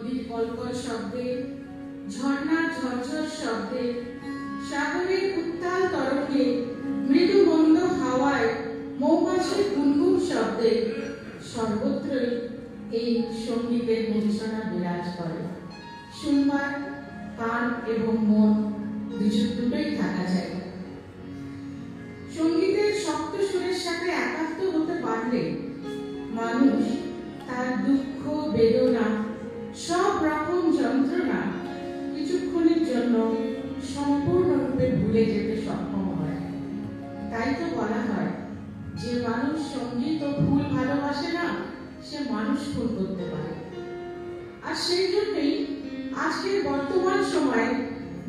নদীর কলকল শব্দে, ঝর্ণার ঝরঝর শব্দে, সাগরের উত্তাল তরঙ্গে, মৃদু মন্দ হাওয়ায়, মৌমাছির গুনগুন শব্দে সর্বত্রই এই সঙ্গীতের মূর্ছনা বিরাজ করে। শুনবার কান এবং মন দুটোই থাকা যায়। সঙ্গীতের শক্ত সুরের সাথে একাত্ম হতে পারলে মানুষ তার দুঃখ, বেদনা, সব রকম যন্ত্রণা কিছুক্ষণের জন্য সম্পূর্ণরূপে ভুলে যেতে সক্ষম হয়। তাই তো বলা হয় যে মানুষ সঙ্গীত ও ফুল ভালোবাসে না, সে মানুষ খুন করতে পারে। আর সেই জন্যই আজকের বর্তমান সময়ে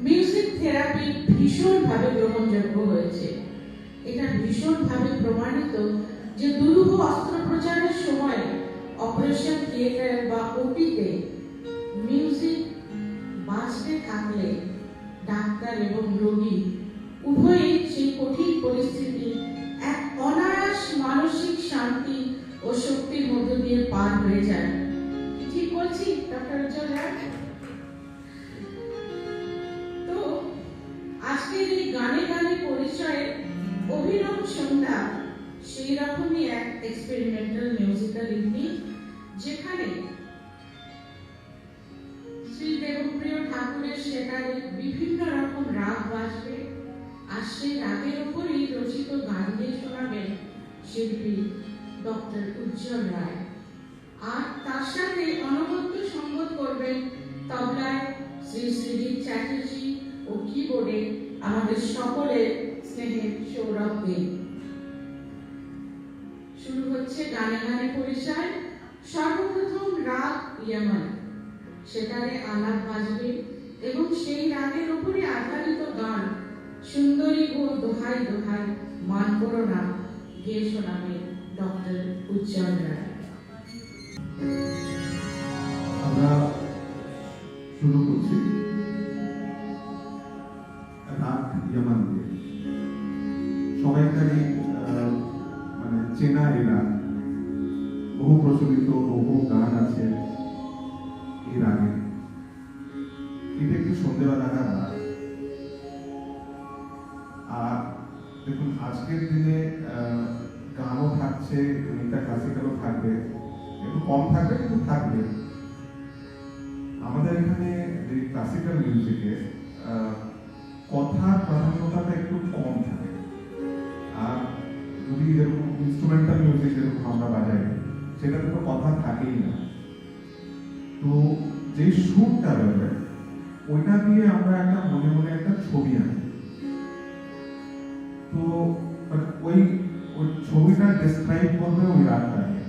মিউজিক থেরাপি ভীষণভাবে গ্রহণযোগ্য হয়েছে। এটা ভীষণভাবে প্রমাণিত যে দুরূহ অস্ত্রোপচারের সময় অপারেশন থিয়েটার বা ওপিতে মিউজিক বাজতে থাকলে ডাক্তার এবং রোগী উভয়ই সেই কঠিন পরিস্থিতি এক অনায়াস মানসিক শান্তি ও শক্তির মধ্য দিয়ে পার হয়ে যায়। ঠিক বলছি ডক্টর উজ্জ্বল রায়? তো আজকের এই গানে গানে পরিচয়ের অভিনব সন্ধ্যা সেই রকমই এক এক্সপেরিমেন্টাল মিউজিক্যাল ইভনিং, যেখানে শ্রী দেবপ্রিয় ঠাকুরের সেতারে বিভিন্ন রকম রাগ বাজবে, আর সেই রাগের উপরই রচিত গান দিয়ে শোনাবেন শিল্পী ডক্টর উজ্জ্বল রায়। আর তার সাথে অনবদ্য সঙ্গত করবেন তবলায় শ্রী শ্রীজিৎ চ্যাটার্জি ও কিবোর্ডে আমাদের সকলের স্নেহের সৌরভ দেব। শুরু হচ্ছে গানে গানে পরিচয়। সর্বপ্রথম রাগ ইয়ামান, সেটারে আলাপ বাজবে এবং সেই রাগের উপরে আধারিত গান সুন্দরী গো দোহাই দোহাই মান করো না গেয়ে শোনাবে ডক্টর উজ্জ্বল রায়। আমরা শুরু করছি রাগ ইয়ামান দিয়ে। সবাইকারই মানে চেনা এই রাগ, বহু প্রচলিত বহু গান আছে এই রাগে। এটা একটি সন্ধ্যেবেলাকার রাগ। আর দেখুন আজকের দিনে গানও থাকছে, এটা ক্লাসিক্যালও থাকবে, একটু কম থাকবে কিন্তু থাকবে। আমাদের এখানে যে ক্লাসিক্যাল মিউজিকে কথার প্রাধান্যতাটা একটু কম থাকে। আর যদি যেরকম ইনস্ট্রুমেন্টাল মিউজিক যেরকম আমরা বাজাই, সেটাতে তো কথা থাকেই না। তো যে সুরটা বেরোবে ওইটা দিয়ে আমরা একটা মনে মনে একটা ছবি আনি। তো ওই ছবিটা ডেসক্রাইব করবে ওই রাগটা নিয়ে।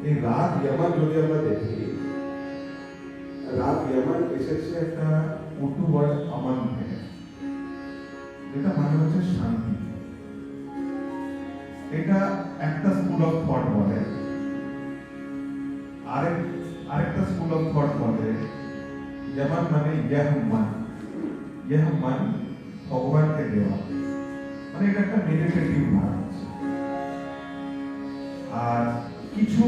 এই রাগ ইয়ামান যদি আমরা দেখি, রাগ ইয়ামান এসেছে একটা উর্দু ওয়ার্ড আমান থেকে, যেটা মানে হচ্ছে শান্তি। এটা একটা স্কুল অফ থট বলে। আরেকটা স্কুল অফ থট বলে ইয়ামান মানে ইয়াহমান ভগবানকে দেওয়া, মানে এটা একটা মেডিটেটিভ ভাব। আর কিছু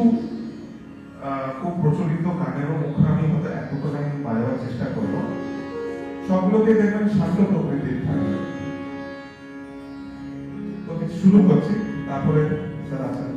খুব প্রচলিত গানেরও মুখে আমি হয়তো এক দুটো লাইন বাজাবার চেষ্টা করবো। সবগুলোকে দেখবেন শান্ত প্রকৃতির থাকে। তো শুরু করছি, তারপরে স্যার আছেন।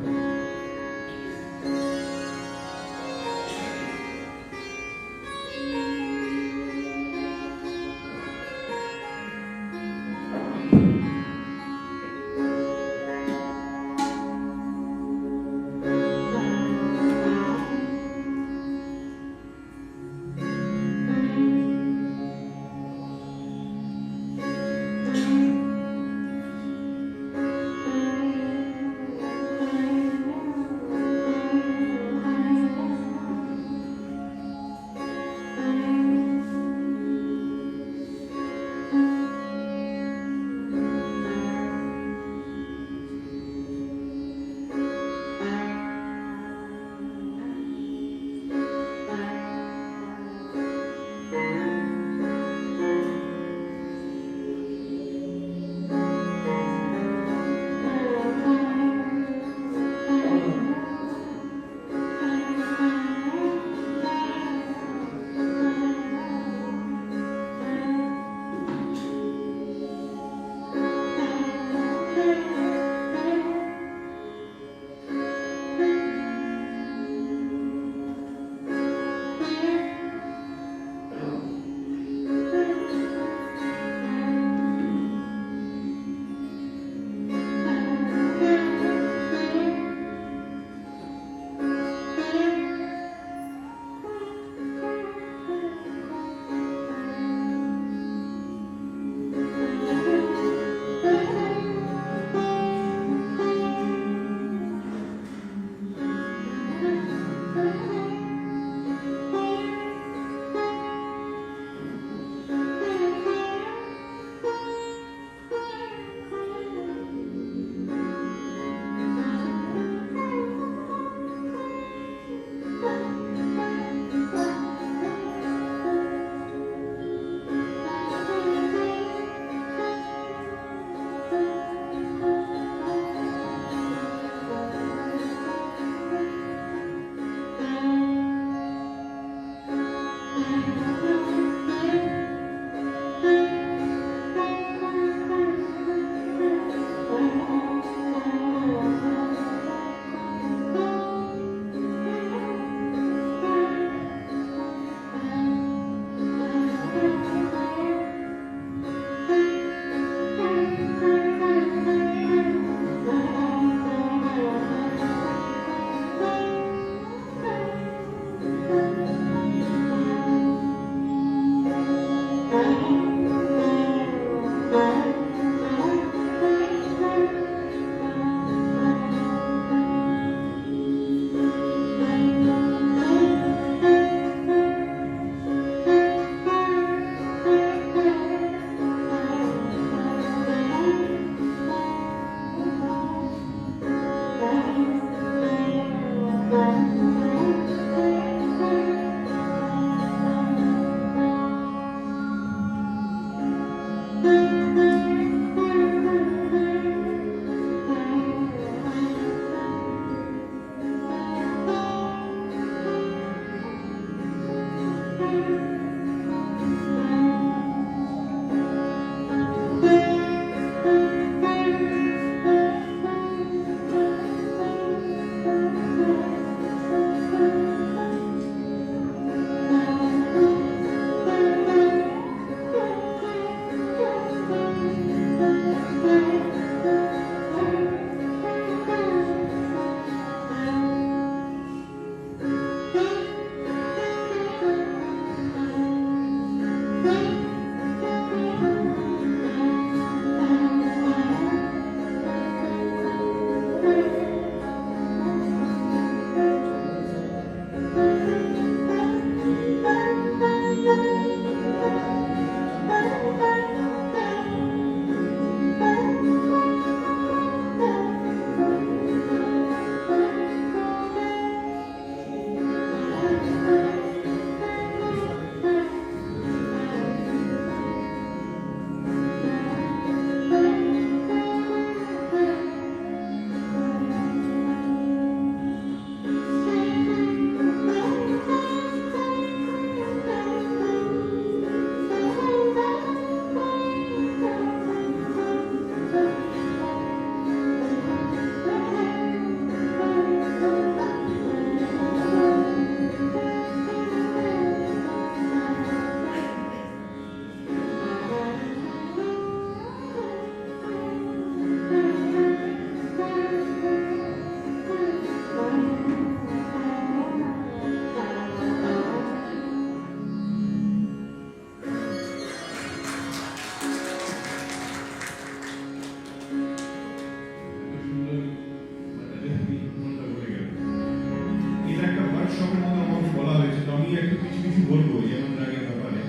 দর্শকের মতো আমাকে বলা হয়েছে, তো আমি একটু কিছু কিছু বলবো যেমন রাগের ব্যাপারে।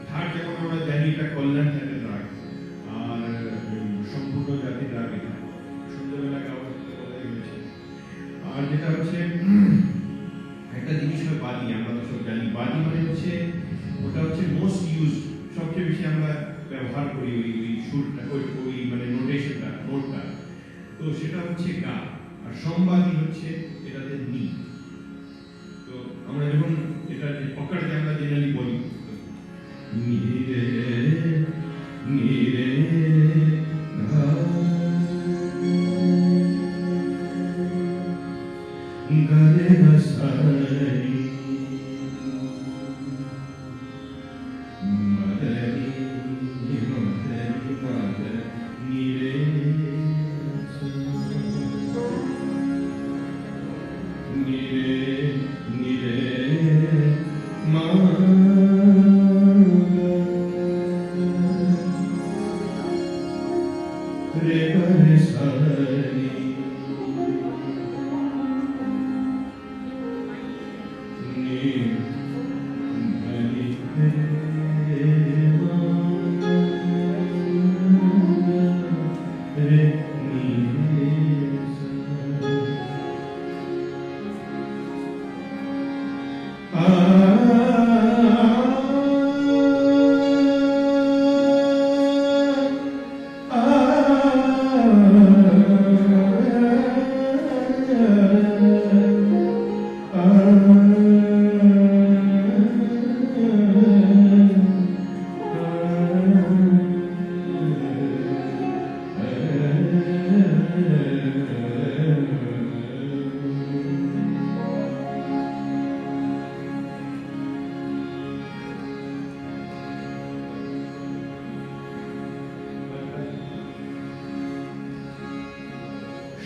ঠাট যেমন আমরা জানি এটা কল্যাণ জাতের রাগ, আর সম্পূর্ণ জাতির রাগ এটা সন্ধ্যাবেলা গাওয়া হয়েছে। আর যেটা হচ্ছে একটা জিনিস হয় বাজি, আমরা তো সব জানি বাজি মানে হচ্ছে ওটা হচ্ছে মোস্ট ইউজ, সবচেয়ে বেশি আমরা ব্যবহার করি ওই সুরটা, ওই মানে নোটটা, তো সেটা হচ্ছে গা। আর সম্বাদী হচ্ছে এটাতে নি। তো আমরা যখন এটা পকেটে আমরা জেনারেলি বলি নি রে নি রে ধা গা রে গা সা নি মা রে নি মা রে নি রে সা নি রে মা রে গা রে সা নি নি রে মা রে নি সা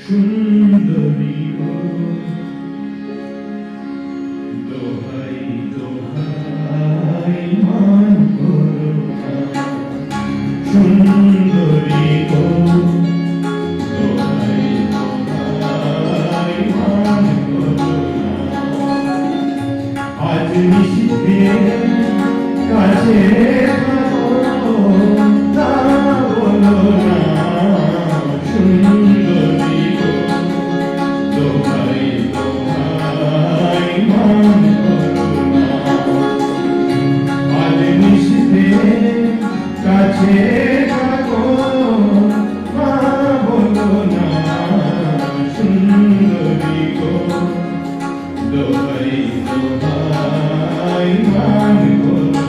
সুন্দরী গো দোহাই দোহাই মান করো না। সুন্দরী গো দোহাই দোহাই মান করো না। আজ নিশিতে কাছে থাকো তা বলো না। সুন্দরী গো দোহাই দোহাই মান করো না। আজ নিশিতে কাছে থাকো মা বলো না। সুন্দরী গো দোহাই দোহাই মান করো না।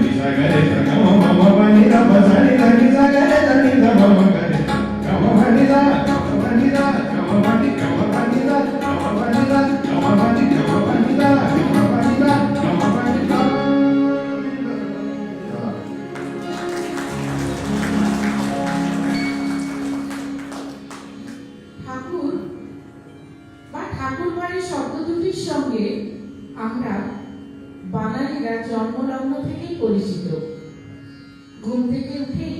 ni sa ga re sa ga ma pa ni da pa sa ni sa ga re sa ni da ma ga re ga ma ni da ga ma ni da ga ma ni da ga ma ni da ga ma ni da ga ma ni da ga ma ni da ga ma ni da ga ma ni da ঠাকুর বা ঠাকুর বাড়ি শব্দ দুটির সঙ্গে আমরা বাঙালিরা জন্মলগ্ন থেকেই পরিচিত। ঘুম থেকে উঠেই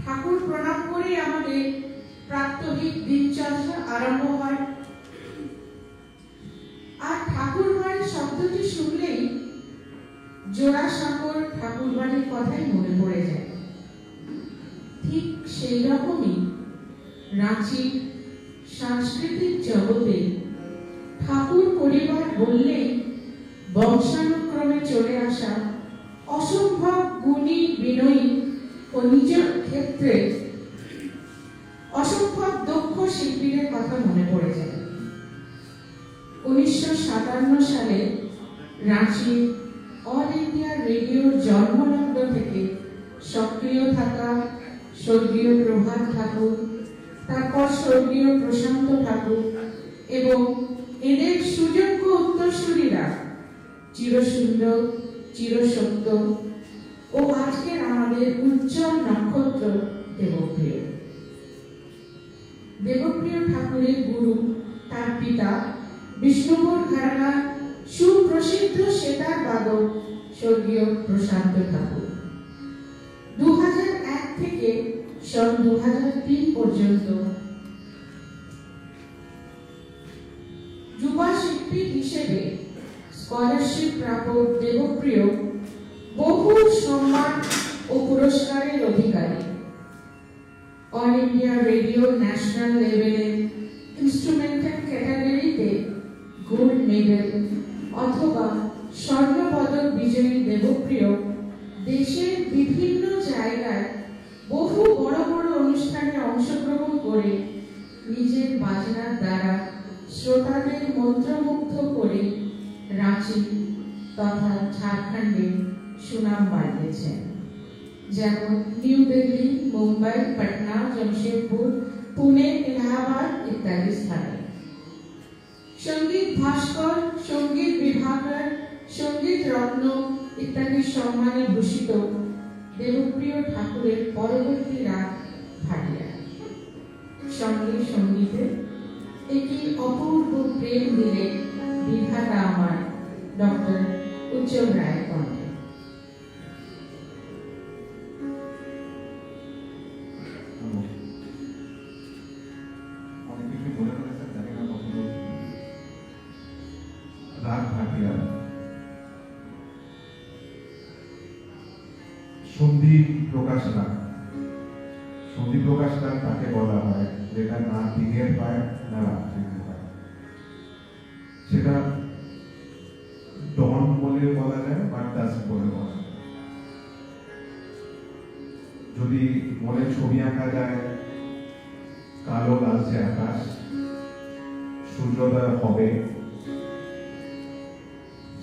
ঠাকুর প্রণাম করে আমাদের প্রাত্যহিক দিনচর্যা আরম্ভ হয়। আর ঠাকুর বাড়ি শব্দটি শুনলেই জোড়াসাঁকোর ঠাকুর বাড়ির কথাই মনে পড়ে যায়। ঠিক সেই রকমই রাঁচির সাংস্কৃতিক জগতে ঠাকুর পরিবার বললেই বংশানুক্রমে চলে আসা অসম্ভব গুণী বিনয়ী ও নিজের ক্ষেত্রে অসম্ভব দক্ষ শিল্পীদের কথা মনে পড়ে যায়। 1957 সালে রাঁচি অল ইন্ডিয়া রেডিওর জন্মলগ্ন থেকে সক্রিয় থাকা স্বর্গীয় প্রভাত ঠাকুর, তারপর স্বর্গীয় প্রশান্ত ঠাকুর এবং এদের সুযোগ্য উত্তরসূরিরা চিরসুন্দর, চিরসত্য ও আজকের আমাদের উজ্জ্বল নক্ষত্র দেবপ্রিয়। দেবপ্রিয় ঠাকুরের গুরু তার পিতা বিষ্ণুপুর ঘরানার সুপ্রসিদ্ধ সেতার বাদক স্বর্গীয় প্রশান্ত ঠাকুর। 2001 থেকে সন 2003 পর্যন্ত যুবা শিল্পী হিসেবে স্কলারশিপ প্রাপক দেবপ্রিয় বহু সম্মান ও পুরস্কারের অধিকারী। অল ইন্ডিয়া রেডিও ন্যাশনাল লেভেলে ইনস্ট্রুমেন্টাল ক্যাটাগরিতে গোল্ড মেডেল অথবা স্বর্ণ পদক বিজয়ী দেবপ্রিয় দেশের বিভিন্ন জায়গায় বহু বড় বড় অনুষ্ঠানে অংশগ্রহণ করে নিজের বাজনার দ্বারা শ্রোতাদের মন্ত্রমুগ্ধ করে রাঁচি তথা ঝাড়খণ্ডে সুনাম বাড়িয়েছেন। যেমন নিউ দিল্লি, মুম্বাই, পাটনা, জমশেদপুর, পুনে, এলাহাবাদ ইত্যাদি স্থানে। সঙ্গীত ভাস্কর, সঙ্গীত বিভাগের, সঙ্গীত রত্ন ইত্যাদি সম্মানে ভূষিত দেবপ্রিয় ঠাকুরের পরবর্তী রাগ ভাটিয়া। সঙ্গে সঙ্গীতে একটি অপূর্ব প্রেম দিলে বিধাতা আমার ডক্টর উজ্জ্বল রায় কণ্ঠে। অনেক কিছু বলে ফেলেছেন, জানি না কখনো রাগ ভাটিয়া সন্ধি প্রকাশ রাগ। সন্ধি প্রকাশ রাগ তাকে বলা হয় যেটা না দিনের পায় না রাত্রির পায়। সেটা ডন বলে বলা যায় বা ডাস্ক বলে বলা যায়। যদি মনে ছবি আঁকা যায়, কালো লালচে আকাশ, সূর্যোদয় হবে,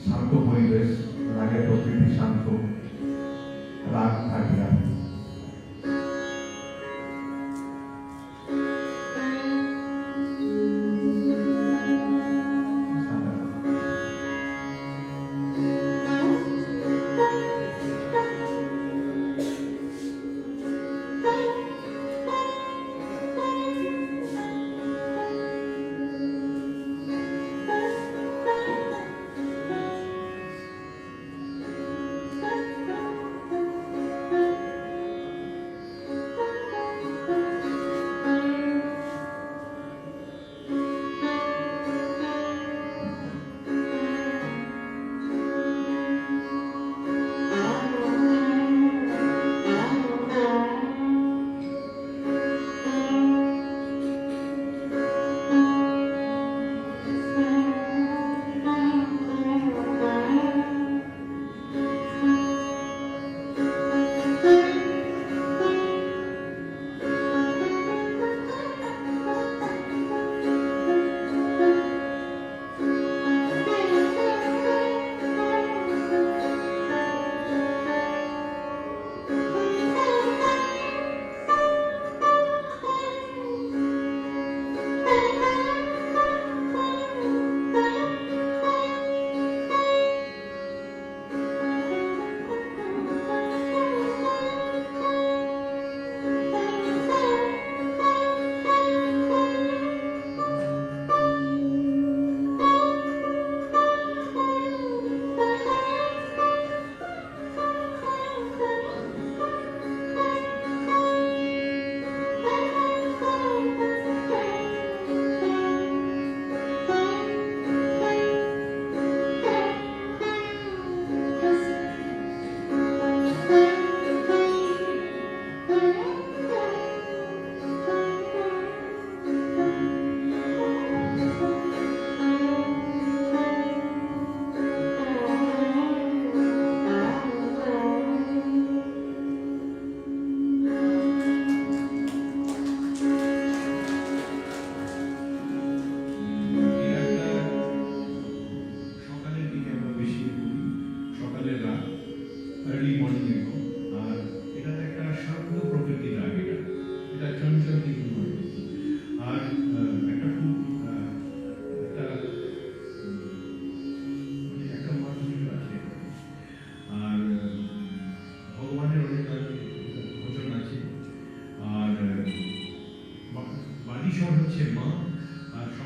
শান্ত পরিবেশ, রাগের প্রকৃতি শান্ত, রাগ ভাটিয়া।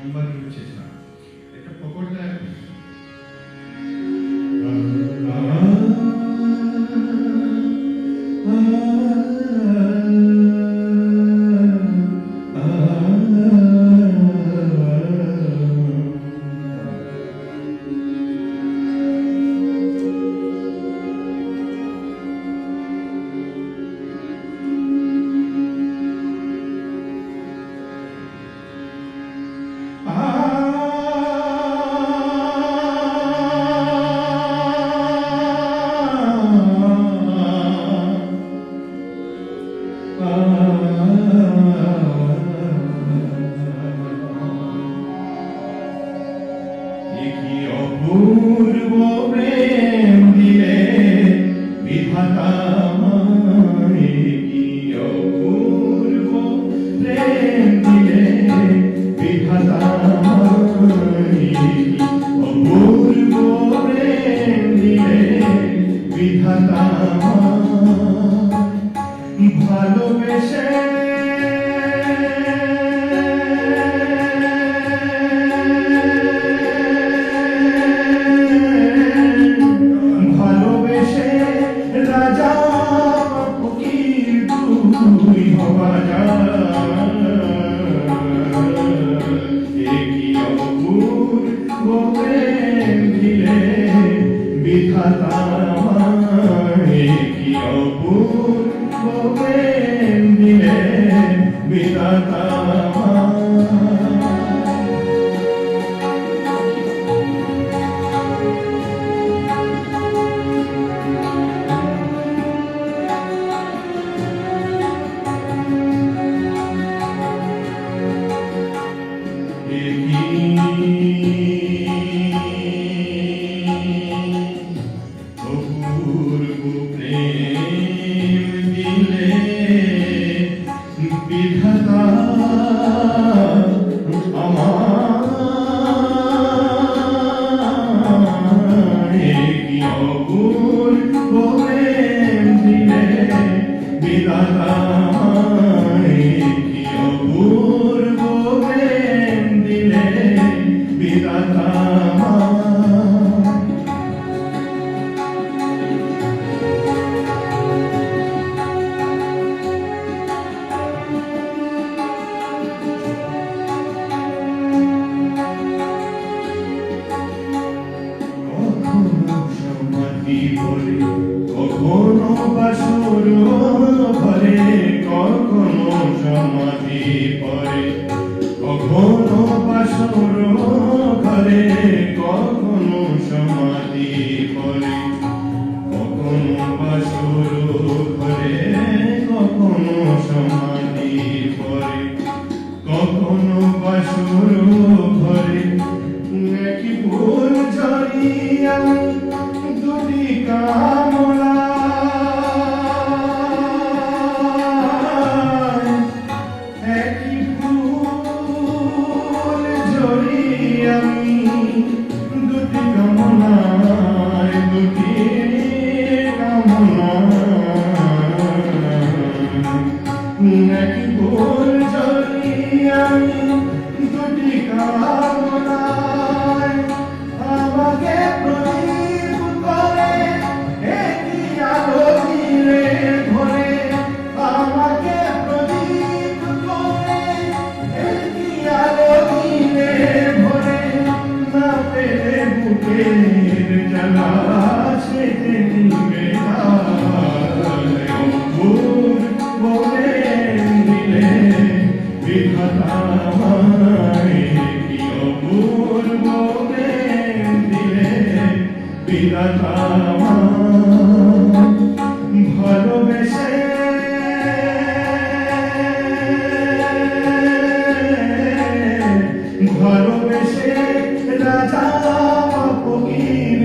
সংবাদ চেষ্টা একটা পকড়টা অপূর্ব প্রেম দিলে বিধাতা আমায়, কি অপূর্ব প্রেম দিলে বিধাতা আমায়, অপূর্ব প্রেম দিলে বিধাতা আমায়, ভালোবেসে ভালোবেসে রাজা ফকির তুই হওয়া যায়, কি অপূর্ব প্রেম দিলে বিধাতা আমায়, কি অপূর্ব প্রেম দিলে বিধাতা আমায়। অপূর্ব প্রেম দিলে বিধাতা আমায়, কি অপূর্ব প্রেম দিলে বিধাতা আমায়, কি অপূর্ব প্রেম দিলে বিধাতা আমায়। কখনো সমাধি বলে, কখনো বাসর ঘরে, কখনো সমাধি পরে, কখনো বাসর ঘরে, কখনো সমাধি পরে, কখনো বাসর ঘরে, কখনো সমাধি পরে, কখনো বাসর ঘরে, একই ফুল ঝরিয়া দুটি কামলা, একই ফুল ঝরিয়া দুটি কামলায়, দুটি কামলায়, একই ফুল ঝরিয়া দুটি কামলায়, আমাকে প্রদীপ করে একই আলো দিলে ধরে, আমাকে প্রদীপ করে একই আলো দিলে ধরে, না পেলে বুকের জ্বালা সেতে দিবে অপূর্ব প্রেম দিলে বিধাতা আমায়, কি অপূর্ব প্রেম দিলে বিধাতা আমায়, ভালোবেসে ভালোবেসে রাজা ফকির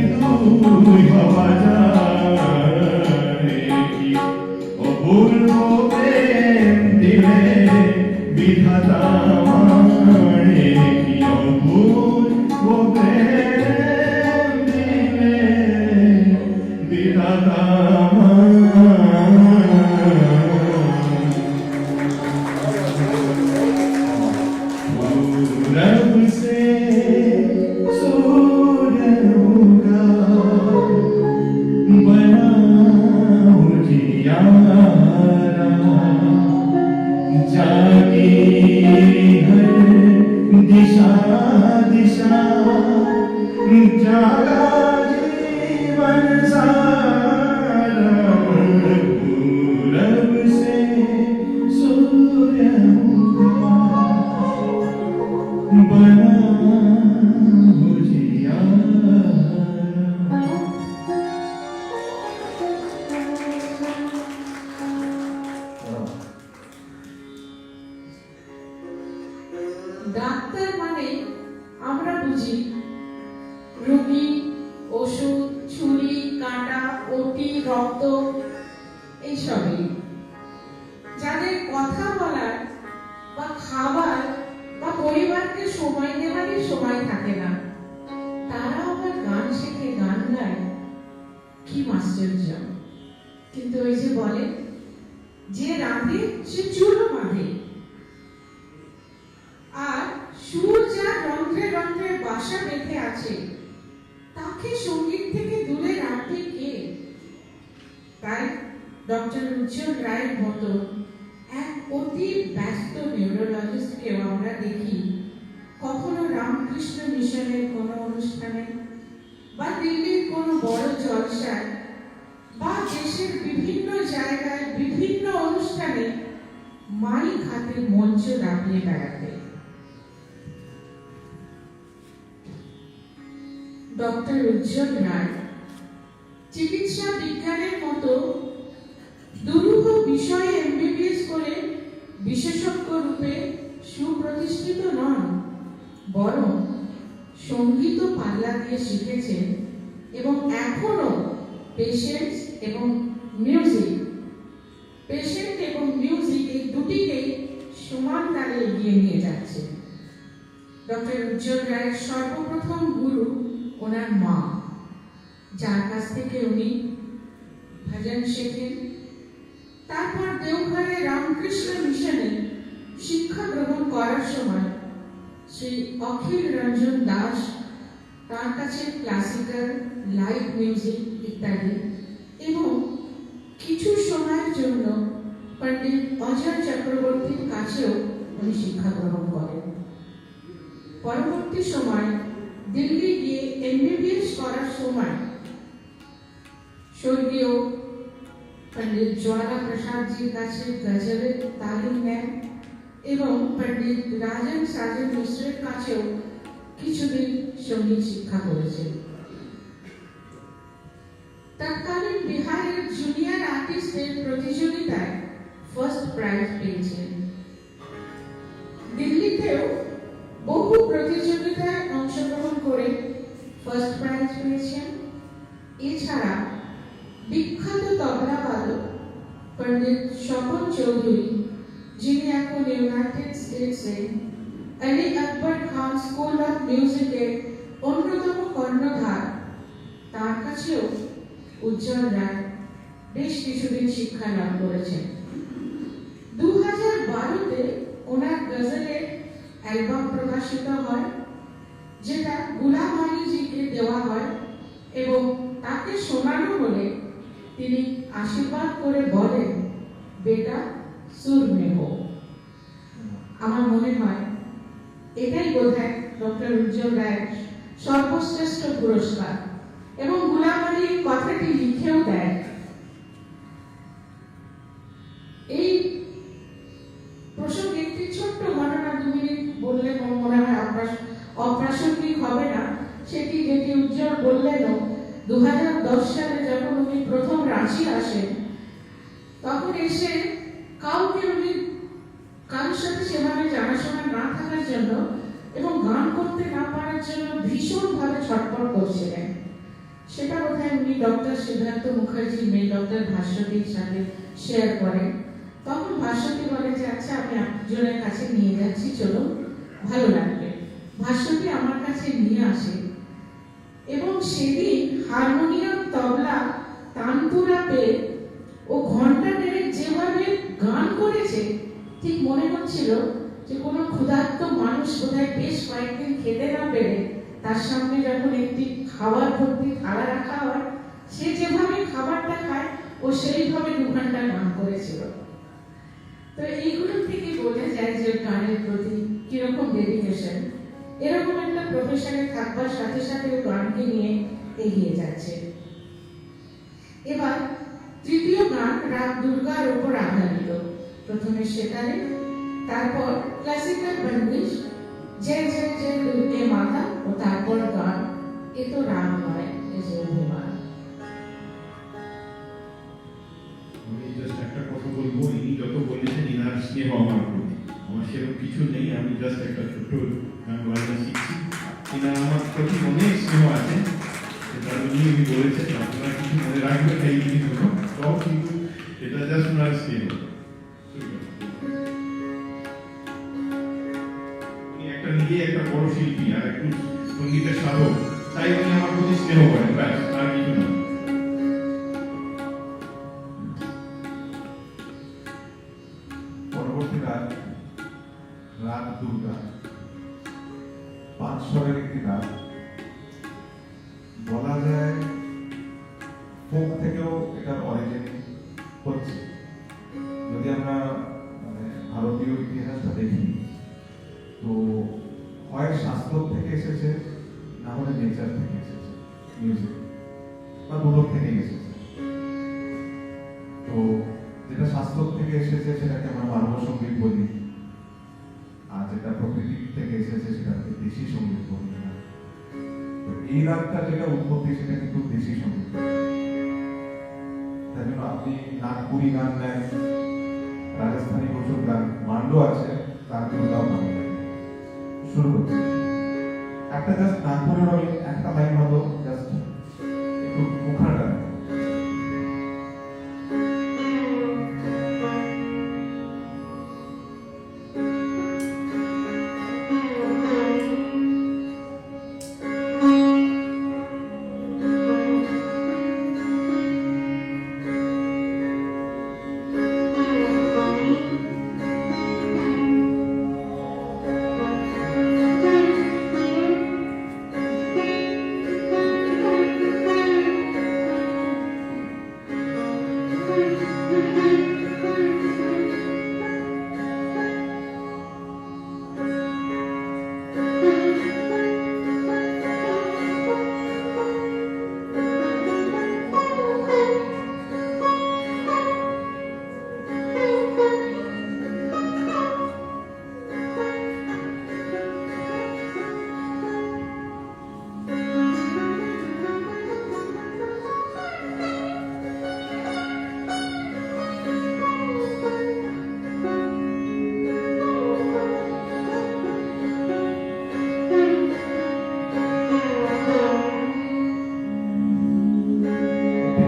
তুই হওয়া যায়, কি অপূর্ব প্রেম দিলে বিধাতা আমায়, কি অপূর্ব প্রেম দিলে বিধাতা আমায়। दिशा दिशा जागा जीवन सारा पूरब से सूर्य उगा बना उजियारा। ডাক্তার মানে আমরা বুঝি রোগী, ওষুধ, ছুরি, কাঁটা, ওটি, রক্ত এইসবই। যাদের কথা বলার বা খাবার বা পরিবারকে সময় দেওয়ারই সময় থাকে না, তারা আবার গান শেখে, গান গায়, কি আশ্চর্য। কিন্তু ওই যে বলে, যে রাঁধে সে চুলো বাঁধে, আর সুর যার রন্ধ্রে রন্ধ্রে বাসা বেঁধে আছে, তাকে সঙ্গীত থেকে দূরে রাখবে কে? তাই ডক্টর উজ্জ্বল রায়ের মতো এক অতি ব্যস্ত নিউরোলজিস্টকেও আমরা দেখি কখনো রামকৃষ্ণ মিশনের কোনো অনুষ্ঠানে বা দিল্লির কোনো বড় জলসায় বা দেশের বিভিন্ন জায়গায় বিভিন্ন অনুষ্ঠানে মাইক হাতে মঞ্চ দাপিয়ে বেড়াতে। ডক্টর উজ্জ্বল রায় চিকিৎসা বিজ্ঞানের মতো দুরূহ বিষয়ে এমবিবিএস করে বিশেষজ্ঞ রূপে সুপ্রতিষ্ঠিত নন, বরং সঙ্গীত পাল্লা দিয়ে শিখেছেন এবং এখনো পেশেন্ট এবং মিউজিক এই দুটিকেই সমান তালে এগিয়ে নিয়ে যাচ্ছে। ডক্টর উজ্জ্বল রায়ের সর্বপ্রথম গুরু ওনার মা, যার কাছ থেকে উনি ভজন শেখেন। তারপর দেওঘরে রামকৃষ্ণ মিশনে শিক্ষা গ্রহণ করার সময় শ্রী অখিল রঞ্জন দাস তার কাছে ক্লাসিক্যাল, লাইট মিউজিক ইত্যাদি, এবং কিছু সময়ের জন্য পণ্ডিত অজয় চক্রবর্তীর কাছেও উনি শিক্ষা গ্রহণ করেন। পরবর্তী সময় দিল্লি গিয়ে এমবিবিএস করার সময় স্বর্গীয় পণ্ডিত জ্বালা প্রসাদজির কাছে গজলের তালিম নেন এবং পণ্ডিত রাজন সাজন মিশ্রের কাছেও কিছুদিন সঙ্গীত শিক্ষা করেছেন। তৎকালীন বিহারের জুনিয়র আর্টিস্টদের প্রতিযোগিতায় ফার্স্ট প্রাইজ পেয়েছেন। দিল্লিতেও বহু প্রতিযোগিতায় অংশগ্রহণ করে ফার্স্ট প্রাইজ পেয়েছেন। এছাড়া বিখ্যাত তবলা বাদক পণ্ডিত স্বপন চৌধুরী, যিনি এখন ইউনাইটেড স্টেটসে আলী আকবর খান স্কুল অফ মিউজিকের অন্যতম কর্ণধার, তার কাছেও উজ্জ্বল রায় বেশ কিছুদিন শিক্ষা লাভ করেছেন। 2012-তে ওনার গজলের অ্যালবাম প্রকাশিত হয়, যেটা গুলাম আলীজিকে দেওয়া হয় এবং তাকে শোনানো হলে তিনি আশীর্বাদ করে বলেন, বেটা সুর মে হো। আমার মনে হয় এটাই বোধহয় ডক্টর উজ্জ্বল রায়ের সর্বশ্রেষ্ঠ পুরস্কার, এবং গুলাম আলী কথাটি লিখেও দেয়। এই প্রসঙ্গে একটি ছোট্ট ঘটনা 2 মিনিট বললে মনে হয় অপ্রাসঙ্গিক হবে না। সেটি যেটি উজ্জ্বল বললেন, 2010 সালে যখন উনি প্রথম রাঁচি আসেন, তখন এসে কারোর সাথে সেভাবে জানাশোনা না থাকার জন্য এবং গান করতে না পারার জন্য ভীষণভাবে ছটফট করছিলেন। সেটা বোধহয় উনি ডক্টর সিদ্ধার্থ মুখার্জি মেয়ে ডক্টর ভাস্বতীর সাথে শেয়ার করেন। তখন ভাস্বতী বলে যে আচ্ছা, আমি একজনের কাছে নিয়ে যাচ্ছি, চলো, ভালো লাগবে। ভাস্বতী আমার কাছে নিয়ে আসে এবং সেদিন হারমোনিয়াম, তবলা, তানপুরা পেয়ে ও ঘন্টা নেড়ে যেভাবে গান করেছে, ঠিক মনে হচ্ছিল যে কোনো ক্ষুধার্ত মানুষ বোধহয় বেশ কয়েকদিন খেতে না পেরে তার সামনে যখন একটি খাবার ভর্তি থালা রাখা হয়, সে যেভাবে খাবারটা খায় ও সেইভাবে 2 ঘন্টা গান করেছিল। তো এইগুলো থেকে বোঝা যায় যে গানের প্রতি কিরকম ডেডিকেশন, এরকম একটা প্রফেশনে থাকবার সাথে সাথে ও গানকে নিয়ে এগিয়ে যাচ্ছে। এবার তৃতীয় গান রাগ দুর্গার উপর আধারিত। প্রথমে সেতারে, তারপর ক্লাসিক্যাল বন্দিশ জয় জয় জয় দুর্গে মাতা, ও তারপর গান এ তো রাগ নয় এ যে অভিমান। আমি জাস্ট একটা কথা বলবো, ইনি যত বলেছেন ইনার স্নেহ আমার প্রতি, আমার সেরকম কিছু নেই, আমি জাস্ট একটা ছোট্ট গান বাজনা শিখছি। ইনার আমার প্রতি অনেক স্নেহ আছে, তার জন্যই উনি বলেছেন। আপনারা কিছু মনে রাখবেন এই জিনিসগুলো সব, কিন্তু এটা জাস্ট ওনার স্নেহ। উনি একটা নিজে একটা বড় শিল্পী আর একটু সঙ্গীতের সাধক, তাই উনি আমার প্রতি স্নেহ করেন, ব্যাস, আর কিছু না। পরবর্তী রাগ রাগ দুর্গা, 5 স্বরের একটি রাগ। বলা যায় ফোক থেকেও এটার অরিজিন হচ্ছে। যদি আমরা মানে ভারতীয় ইতিহাসটা দেখি, তো হয় শাস্ত্র থেকে এসেছে, না হলে নেচার থেকে এসেছে মিউজিক, বা দুটো থেকেই এসেছে। তো যেটা শাস্ত্র থেকে এসেছে সেটাকে আমরা মানব সঙ্গীত বলি, আর যেটা প্রকৃতি থেকে এসেছে সেটাকে দেশি সঙ্গীত বলি। তো এই রাগটা যেটা উৎপত্তি সেটা কিন্তু দেশি সঙ্গীত। তাই জন্য আপনি নাগপুরি গান নেন, রাজস্থানী প্রচুর গান, মান্ডো আছে, তার দুর্গাও ভালো লাগে। শুরু হচ্ছে একটা জাস্ট নাগপুরের আমি একটা লাইন হলো জাস্ট একটু মুখাটা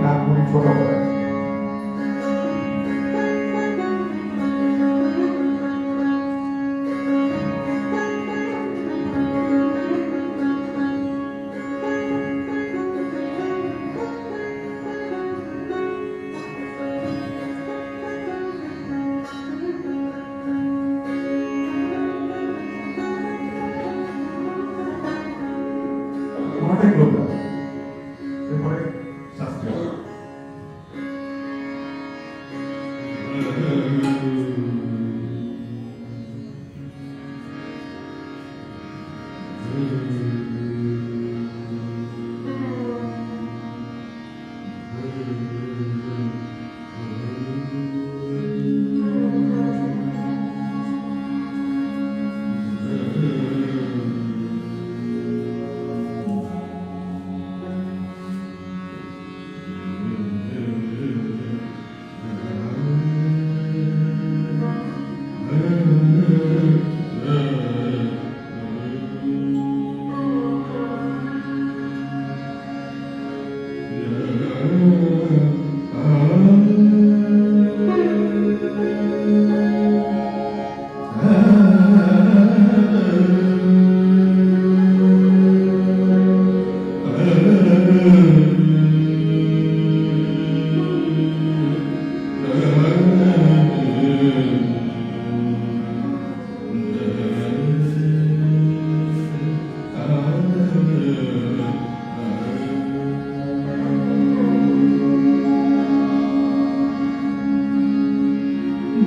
নাগপুরি ছোট করে কোনটাই বলবো, এরপরে শাস্ত্রীয়।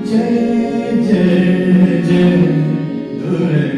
जय जय जय दुर्गा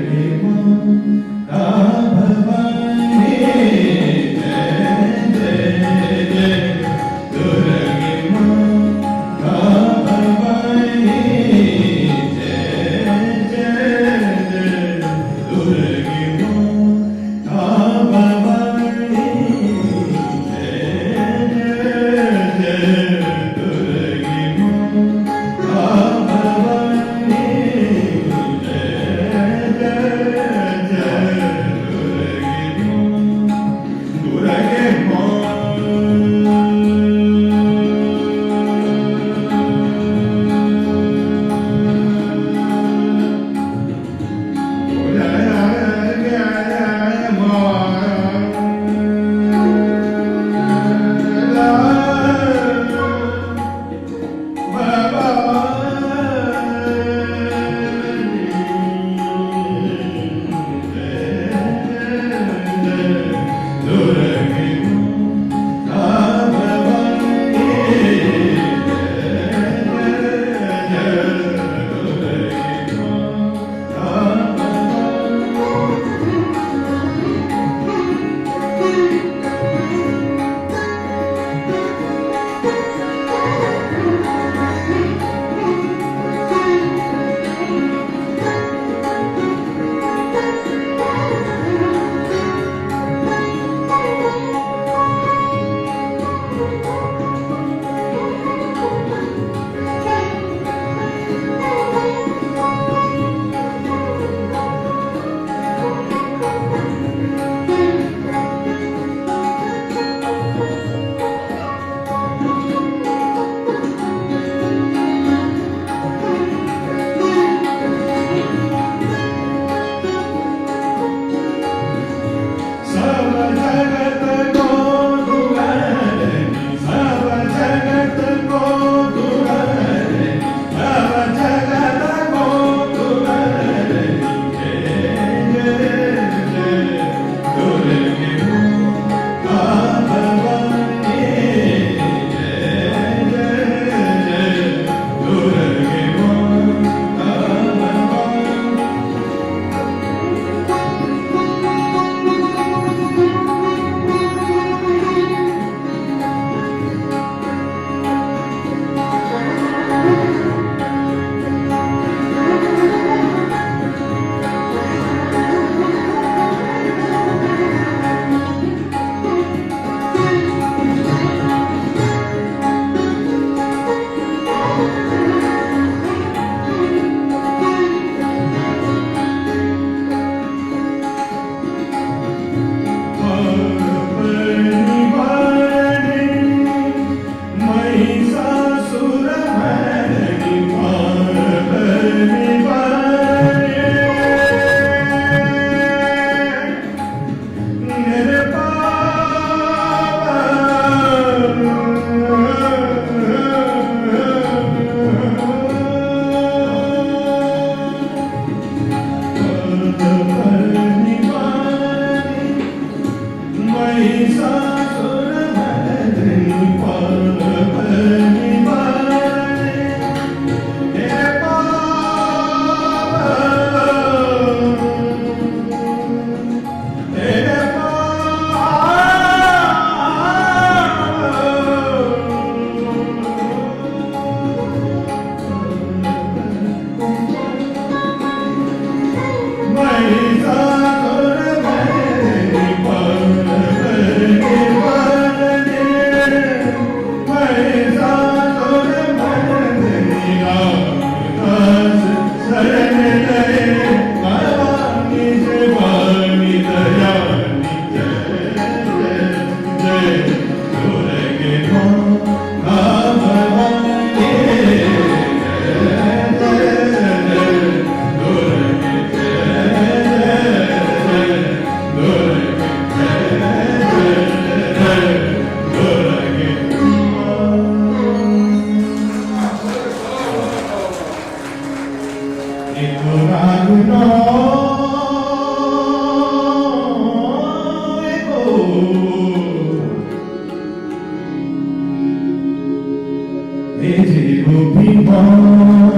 অভিমান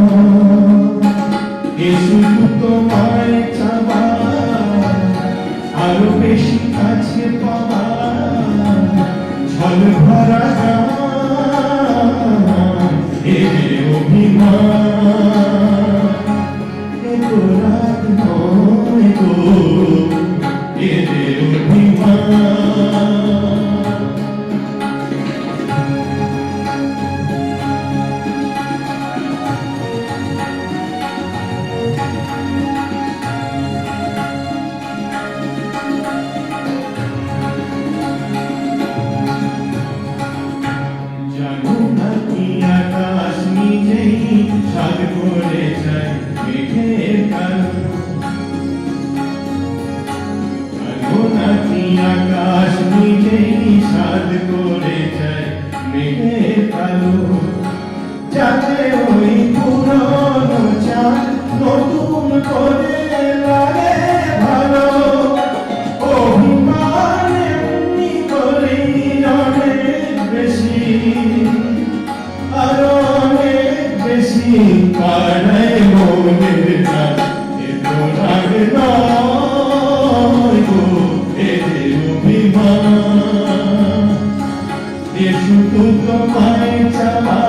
এ শুধু তোমায় চাওয়া আরো বেশি কাছে পাওয়া ঝল ভরা গান এ অভিমান এ তো রাত নয় গো এ অভিমান জানো না কি আকাশ নিজেই সাদ করে যায় মেঘের কালো জানো না কি আকাশ নিজেই সাদ করে যায় মেঘের কালো যাতে ওই পুরনো চাঁদ নতুন করে লাগে ভালো অভিমান এমনি করেই অনেক বেশি আরো অনেক বেশি কাড়ায় মনের কাজ এ তো রাগ নয় গো এ যে অভিমান এ শুধু তোমায় চাওয়া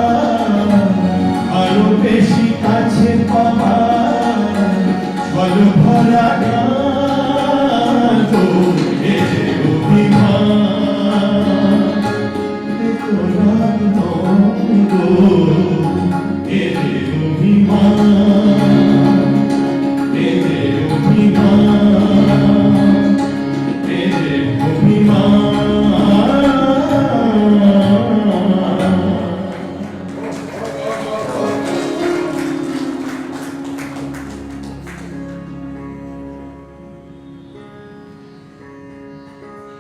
আরো বেশি কাছে পাওয়া ছল ভরা গান গো এ যে অভিমান এ তো রাগ নয় গো এ যে অভিমান এ যে অভিমান এ যে অভিমান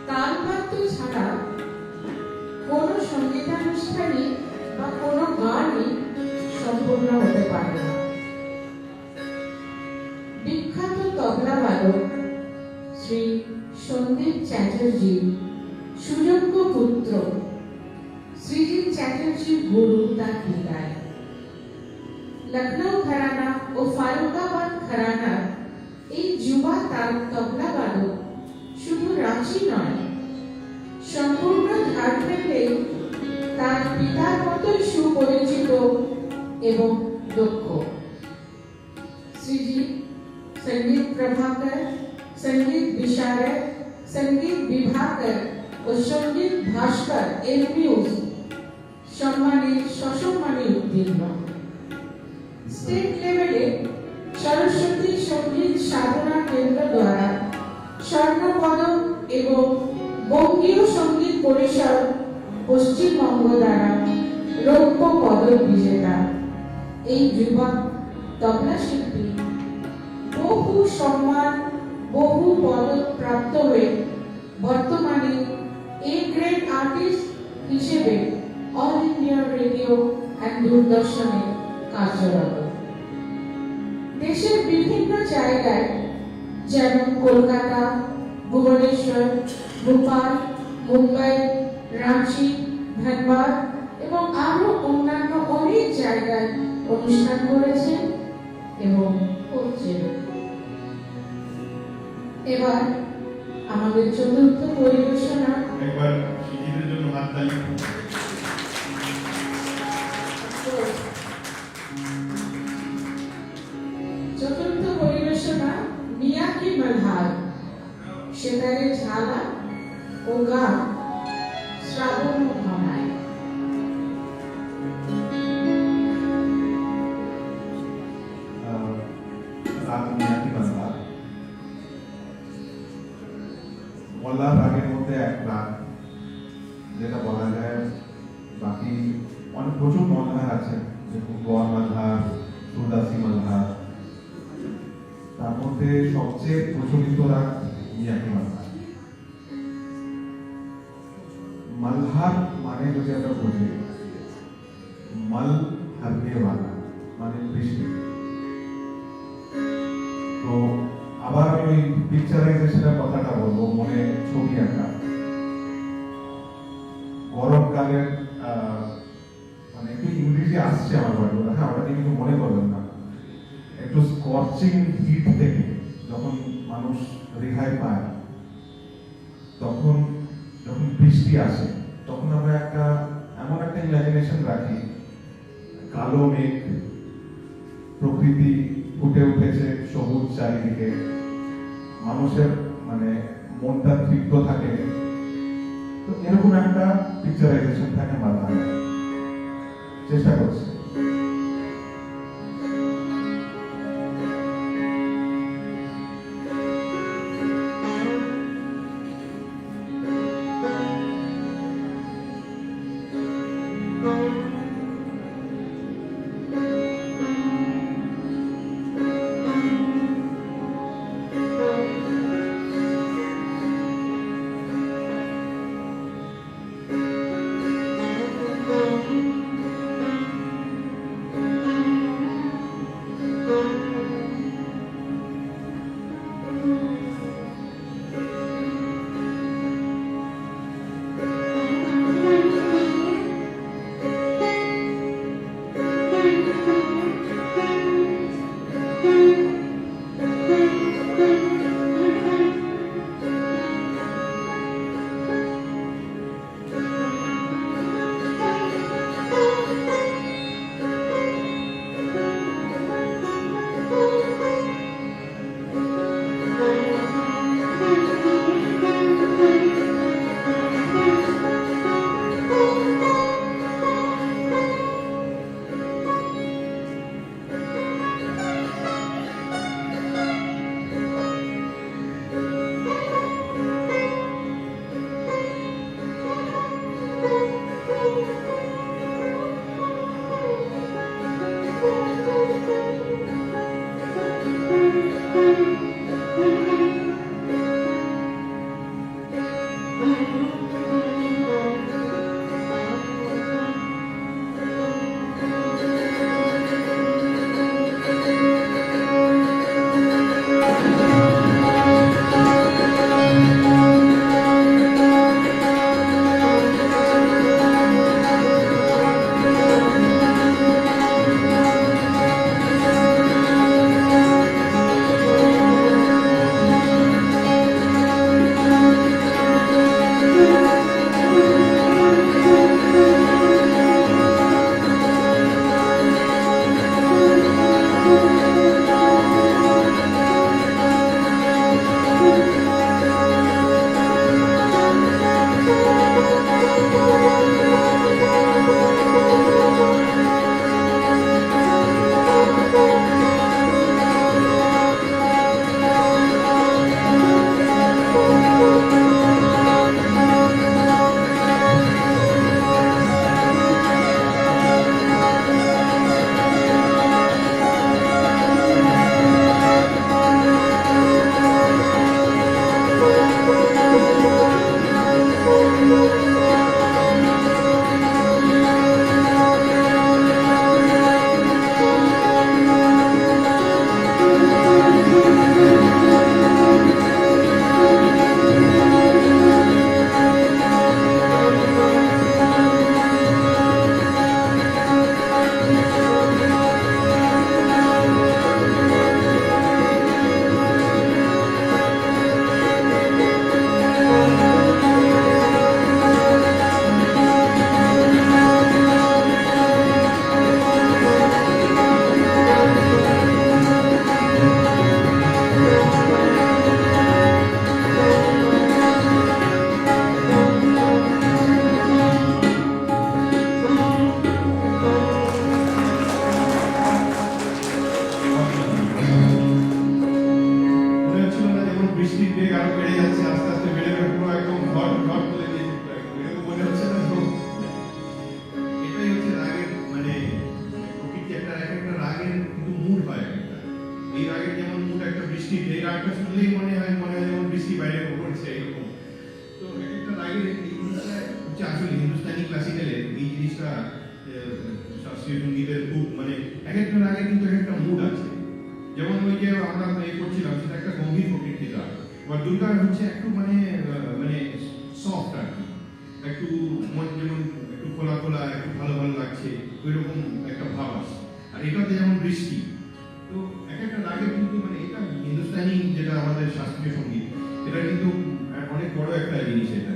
তালবাদ্য ছাড়া কোনো সঙ্গীতানুষ্ঠানই বা কোনো গানই সম্পূর্ণ হতে পারে না। বিখ্যাত তবলাবাদক শ্রী সন্দীপ চ্যাটার্জি সুযোগ্য পুত্র শ্রীজিৎ চ্যাটার্জির গুরু তার পিতায়। লখনৌ ঘরানা ও ফারুকাবাদ ঘরানার এই যুবা তবলাবাদক শুধু রাঁচি নয়, সম্পূর্ণ ঝাড়খণ্ডে তার পিতার মতোই সুপরিচিত এবং দক্ষ। শ্রীজি संगीत प्रभाकर, संगीत विशारद, संगीत विभाकर ও সঙ্গীত ভাস্কর এমপিউস সসম্মানে উত্তীর্ণ। স্টেট লেভেলে সরস্বতী সঙ্গীত সাধনা কেন্দ্র দ্বারা স্বর্ণপদক এবং বঙ্গীয় সঙ্গীত পরিষদ পশ্চিমবঙ্গ দ্বারা রৌপ্য পদক বিজেতা এই যুবক তবলা শিল্পী বহু সম্মান, বহু পদক প্রাপ্ত হয়ে বর্তমানে এ গ্রেড আর্টিস্ট হিসেবে অল ইন্ডিয়া রেডিও এন্ড দূরদর্শনে কার্যরত। দেশের বিভিন্ন জায়গায় যেমন কলকাতা, ভুবনেশ্বর, ভোপাল, মুম্বাই, রাঁচি, ধানবাদ এবং আরো অন্যান্য অনেক জায়গায় অনুষ্ঠান করেছেন এবং করছেন। এবার আমাদের চতুর্থ পরিবেশনা একবার শিল্পীদের জন্য হাততালি। চতুর্থ পরিবেশনা মিয়াকি মলহার, সেতারে ঝালা ও গান শ্রাবণ ঘনায়। রাগ মিয়াকি মল্লার। মল্লার রাগের মধ্যে এক রাগ যেটা বলা যায়, বাকি অনেক প্রচুর মল্লার আছে, যেরকম গোয়া মল্লার, সুরদাসী মল্লার, তার মধ্যে সবচেয়ে প্রচলিত রাগ মিয়াকি মল্লার। মল্হার মানে যদি আমরা বুঝি, মল হরনে वाला মানে বৃষ্টি। তো আবার আমি ওই পিকচারাইজেশনের কথাটা বলবো, মনে ছবি আঁকা। গরমকালের মানে একটু ইংরেজি আসছে স্কচিং হিট থেকে যখন মানুষ রেহাই পায়, তখন যখন বৃষ্টি আসে, তখন আমরা এমন একটা ইমাজিনেশন রাখি, কালো মেঘ, প্রকৃতি ফুটে উঠেছে সবুজ চারিদিকে, মানুষের মানে মনটা তৃপ্ত থাকে। তো এরকম একটা পিকচারাইজেশন থাকে মাথায়, চেষ্টা করছি। শাস্ত্রীয় সঙ্গীতের খুব মানে এক একটা রাগে কিন্তু এক একটা মুড আছে। যেমন ওই যে আমরা করছিলাম সেটা একটা গম্ভীর প্রকৃতির রাগ, বা দুর্গা হচ্ছে একটু মানে মানে সফট আর কি, একটু মন যেমন একটু খোলা খোলা, একটু ভালো ভালো লাগছে, ওই রকম একটা ভাব আছে। আর এটাতে যেমন বৃষ্টি, তো এক একটা আগে কিন্তু মানে এটা হিন্দুস্তানি যেটা আমাদের শাস্ত্রীয় সঙ্গীত, এটা কিন্তু অনেক বড় একটা জিনিস। এটা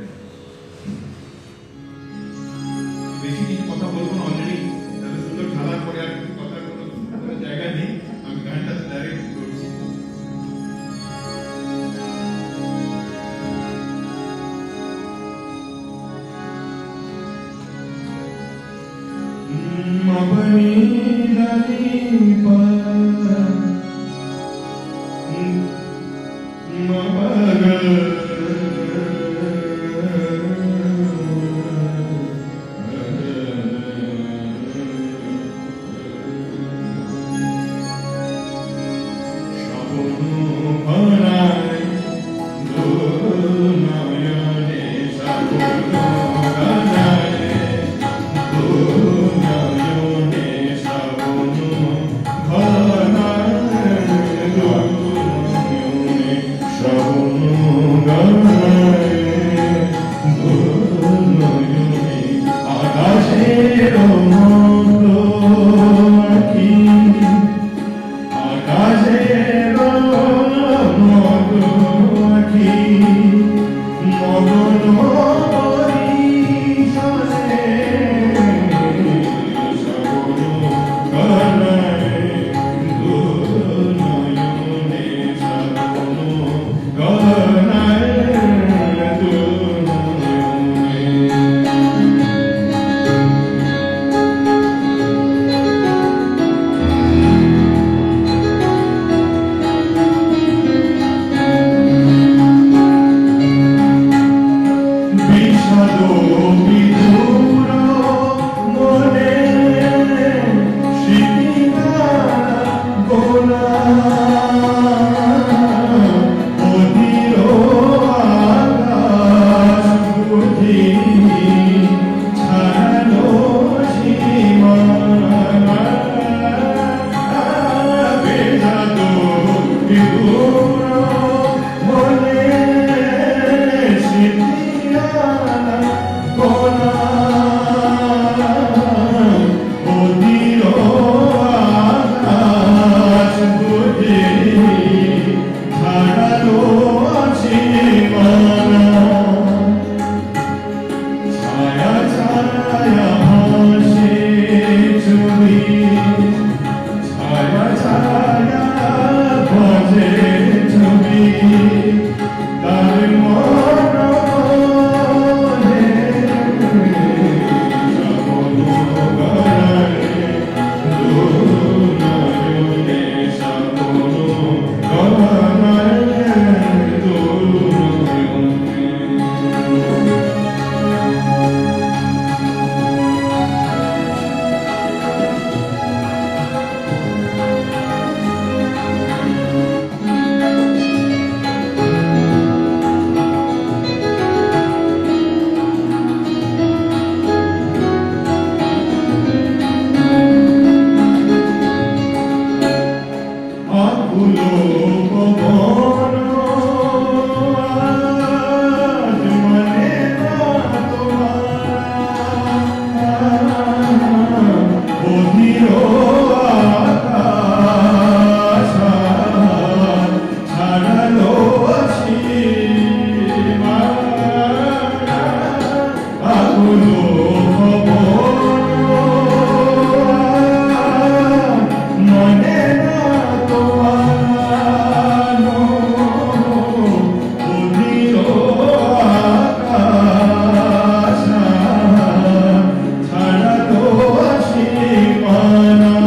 বেশি কিছু কথা বলবো না, অলরেডি এত সুন্দর খেলা করে আর কথার কোনো জায়গা নেই, আমি গানটা ডাইরেক্ট করছি। अपनी गली पर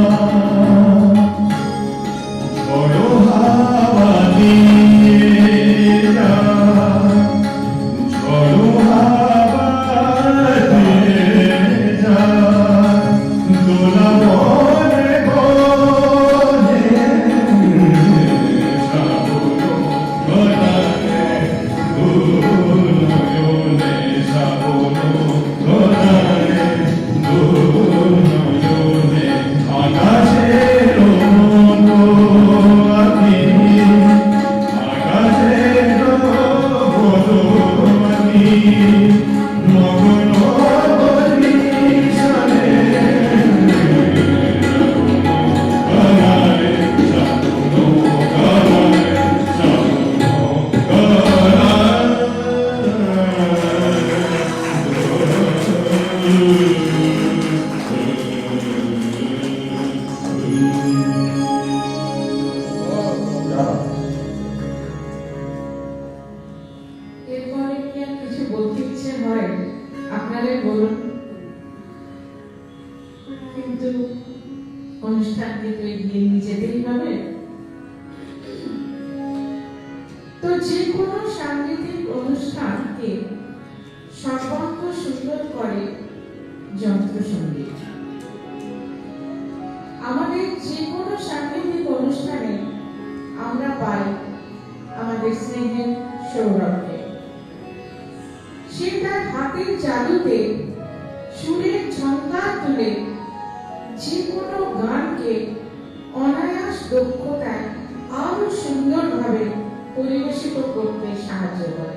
Thank you. অনুষ্ঠানকে তো এগিয়ে নিয়ে যেতেই হবে। তো যে কোনো সাংগীতিক অনুষ্ঠানকে সর্বাঙ্গ সুন্দর করে যন্ত্রসঙ্গীত। আমাদের যে কোনো সাংগীতিক অনুষ্ঠানে আমরা পাই আমাদের স্নেহের সৌরভকে। সে তার হাতের জাদুতে সুরের ঝঙ্কার তুলে যে কোনো গানকে অনায়াস দক্ষতায় আরো সুন্দরভাবে পরিবেশিত করতে সাহায্য করে।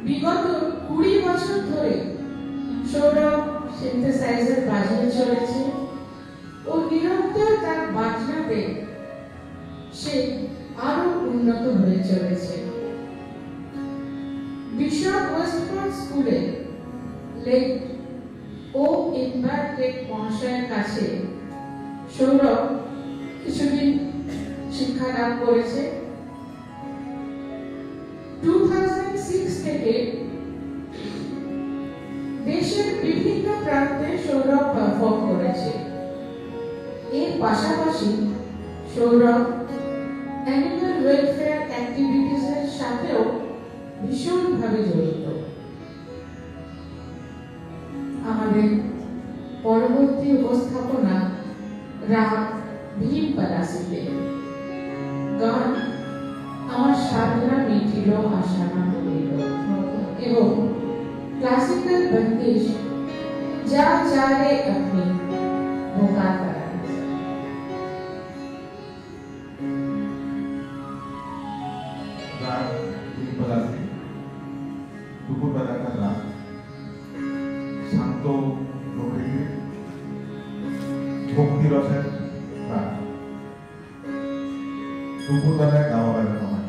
বিগত 20 বছর ধরে সৌরভ সিনথেসাইজার বাজিয়ে চলেছে ও নিরন্তর তার বাজনাতে সে আরো উন্নত হয়ে চলেছে। বিশপ ওয়েস্টফোর্ড স্কুলে লেট ও ইনভার্টেড মহাশয়ের কাছে সৌরভ কিছুদিন শিক্ষা লাভ করেছে। 2006 থেকে দেশের বিভিন্ন প্রান্তে সৌরভ পারফর্ম করেছে। এর পাশাপাশি সৌরভ অ্যানিমাল ওয়েলফেয়ার অ্যাক্টিভিটিসের সাথেও ভীষণভাবে জড়িত। আমাদের পরবর্তী উপস্থাপনা রাগ ভীম পলাশিতে। গান আমার সাধনা মিটিল আশানা করিল এবং ক্লাসিক্যাল বন্দিশ যা চারে আপনি ভোকা করা। রাগ পলাশি, দুপুরবেলাকার রাগ, শান্ত প্রকৃতির ভক্তি রসের রাগ, দুপুরবেলায় গাওয়া বাজানো হয়।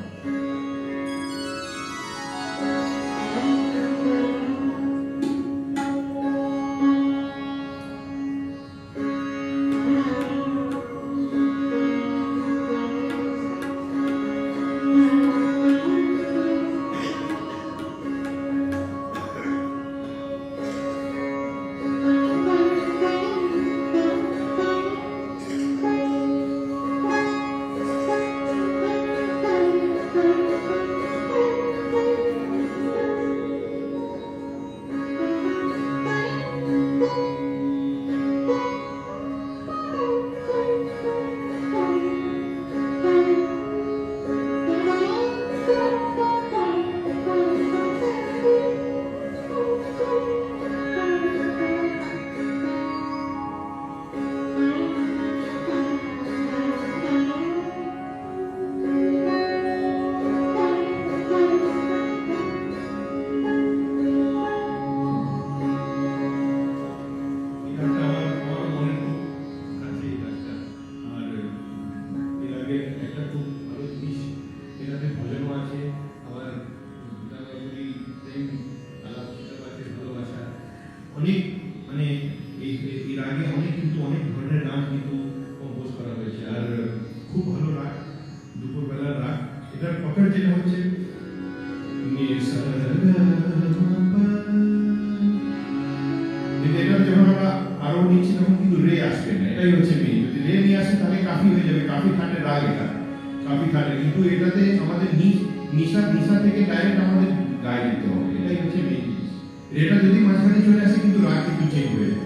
অনেক মানে এর আগে অনেক কিন্তু অনেক ধরনের রাগ কিন্তু কম্পোজ করা হয়েছে আর খুব ভালো রাগ দুপুরবেলার রাগ। এটার কথার যেটা হচ্ছে এটা যখন আমরা আরো নিচ্ছি তখন কিন্তু রে আসবে না, এটাই হচ্ছে মেইন। যদি রে নিয়ে আসে তাহলে কাফি হয়ে যাবে, কাফি থাটে রাগ, এটা কাফি থাটে, কিন্তু এটাতে আমাদের নিশা থেকে ডাইরেক্ট আমাদের গায়ে দিতে হবে, এটাই হচ্ছে মেইন জিনিস। এটা যদি মাঝখানে চলে আসে কিন্তু রাগ কিন্তু চেঞ্জ হয়ে যাবে।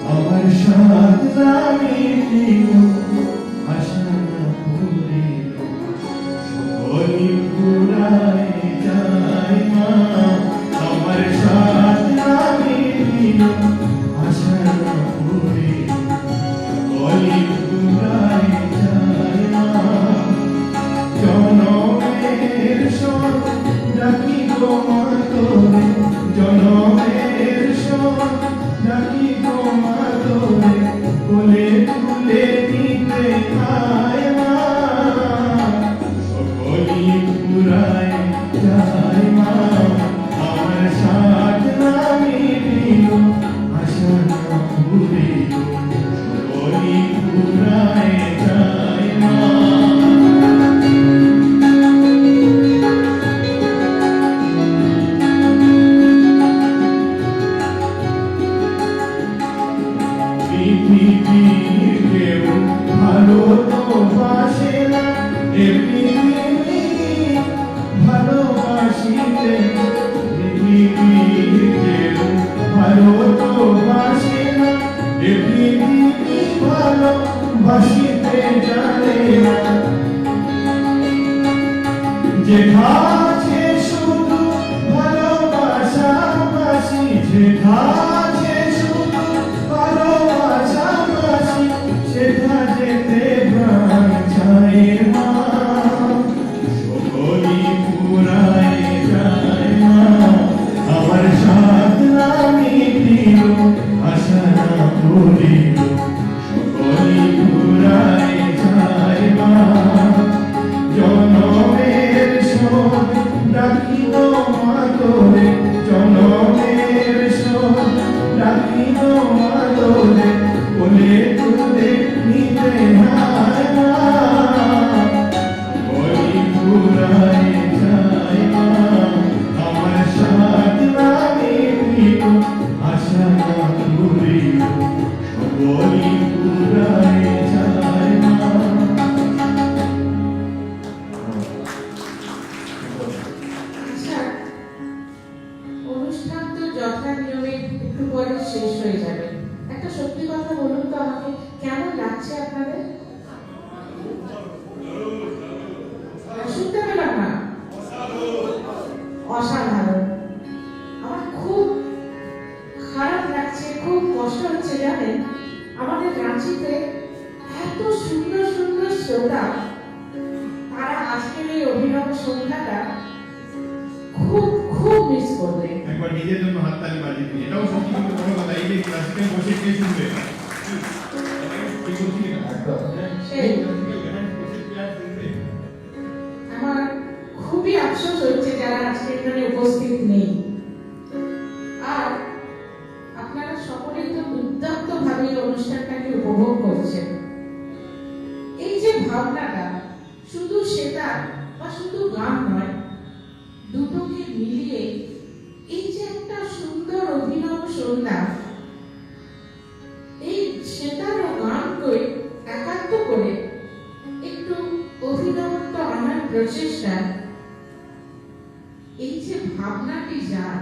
আমার সাথ নামে দিও আশা পুরিল সকলি পুরাই যায় মা আমার সাথ নামে দিও আশা পুরিল সকলি পুরাই যায় মা জনমের সব ডাকি গো মা তোরে জনমের সব ডাকি গো মা তোরে কোলে তুলে নিতে আয় মা সকলি পুরাই যায় মা আমার সাথ নামি দিল আশা না ভুলিল সকলি পুরাই যায় মা পৃথিবীর কেউ ভালো তো বাসে না এ পৃথিবী ভালোবাসিতে পৃথিবীর কেউ ভালো তো বাসে না এ পৃথিবী ভালোবাসিতে জানে না যেথা আছে শুধু ভালোবাসা বাসি যেথা আছে শুধু ভালোবাসা বাসি সেথা যেতে প্রাণ চায় মা সকলি পুরাই যায় মা আমার সাথ নামি দিল আশা না ভুলিল সকলি পুরাই যায় মা জনমের সব ডাকিল মা তোরে জনমের সব ডাকিল মা তোরে কোলে তুলে নিতে হায় মা ওই পুরাই যায় মা আমার সাথ নামে দিল আশা না ভুলিল সকলি পুরাই যায় মা আচ্ছা, অনুষ্ঠান তো যথা নিয়মে একটু পরে একেবারেই শেষ হয়ে যাবে। একটা সত্যি কথা বলুন তো আমাকে, কেমন লাগছে আপনাদের? শুনতে পেলাম না। অসাধারণ। আমার খুব খারাপ লাগছে, খুব কষ্ট হচ্ছে জানেন, আমাদের রাঁচিতে এত সুন্দর সুন্দর শ্রোতা, তারা আজকের এই অভিনব সন্ধ্যাটা খুব খুব মিস করবে। একবার নিজের জন্য হাততালি বাজিয়ে দিই, এটাও সত্যি কিন্তু বড় কথা। এই যে ক্লাসিক্যাল বসে কে শুনবে? কি বলছি না? একদম। সেই আমার খুবই আফসোস হচ্ছে যারা আজকে এখানে উপস্থিত নেই। আর আপনারা সকলেই তো উদ্যক্ত ভাবে এই অনুষ্ঠানটাকে উপভোগ করছেন। এই যে ভাবনাটা শুধু সেটা বা শুধু গান নয়, দুটোকে মিলিয়ে এই যে একটা সুন্দর অভিনব সন্ধ্যা, এই সেটার গানকে একাত্ম করে একটু অভিনবত্ব আনার প্রচেষ্টা, এই যে ভাবনাটি যার,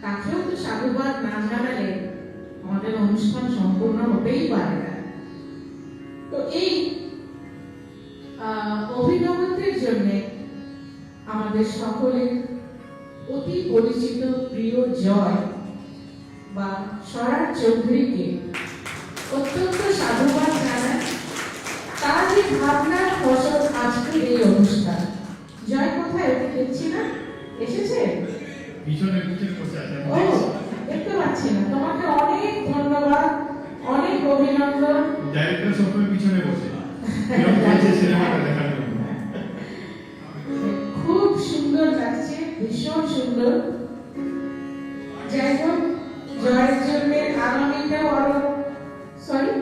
তাকেও তো সাধুবাদ না জানালে আমাদের অনুষ্ঠান সম্পূর্ণ হতেই পারে না। তো এই অভিনবত্বের জন্য আমাদের সকলের অতি পরিচিত প্রিয় জয় বা স্বরাজ চৌধুরীকে অত্যন্ত সাধুবাদ জানাই। তার যে ভাবনার ফসল আজকের এই অনুষ্ঠান। জয় কোথায়? ওকে দেখছি না, এসেছে? পিছনে পিছনে বসে আছে। ও, দেখতে পাচ্ছি না। তোমাকে অনেক ধন্যবাদ, অনেক অভিনন্দন। ডাইরেক্টর সবসময় পিছনে বসে এরকম করছে সিনেমাটা দেখার জন্য। খুব সুন্দর লাগছে, ভীষণ সুন্দর। যাই হোক, জয়ের জন্য আগামীটাও আরো সরি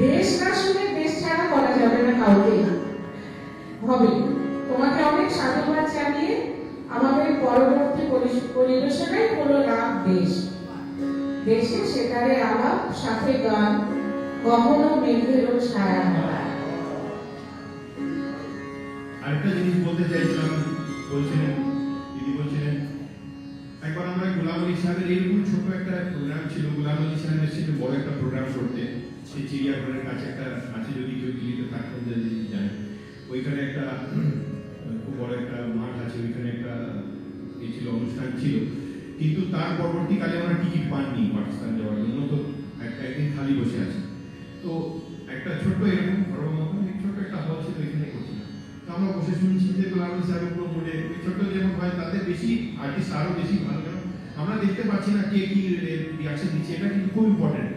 দেশ না শুনে দেশ ছাড়া করা যাবে না কাউকে, হবে। তোমাকে অনেক সাধুবাদ জানিয়ে আমাদের পরবর্তী পরিবেশনাই হলো রাগ দেশ। দেশে সেটারে আলাপ, সাথে গান, গহন মেঘের ও ছায়া। আরেকটা জিনিস বলতে চাইছিলাম, বলছিলেন দিদি, বলছিলেন একবার আমরা গোলাম আলী সাহেবের এরকম ছোট একটা প্রোগ্রাম ছিল। গোলাম আলী সাহেবের সেটা বড় একটা প্রোগ্রাম করতে, সেই চিড়িয়াঘরের কাছে একটা আছে, যদি কেউ দিল্লিতে থাকতেন যদি জানেন, ওইখানে একটা খুব বড় একটা মাঠ আছে, ওইখানে একটা এই ছিল, অনুষ্ঠান ছিল। কিন্তু তার পরবর্তীকালে আমরা টিকিট পাননি পাকিস্তান যাওয়ার জন্য, তো একদিন খালি বসে আছে। তো একটা ছোট্ট এরকম ঘরের মতো ছোট্ট একটা হল ছিল, এখানে করছিলাম। তো আমরা বসে শুনছি যে গোলাম আলী সাহেবের পুরো মোড়ে ছোট্ট যেমন হয়, তাদের বেশি আর্টিস্ট আরো বেশি ভালো, কেন আমরা দেখতে পাচ্ছি না কে কি রিয়াকশন দিচ্ছে। এটা কিন্তু খুব ইম্পর্টেন্ট।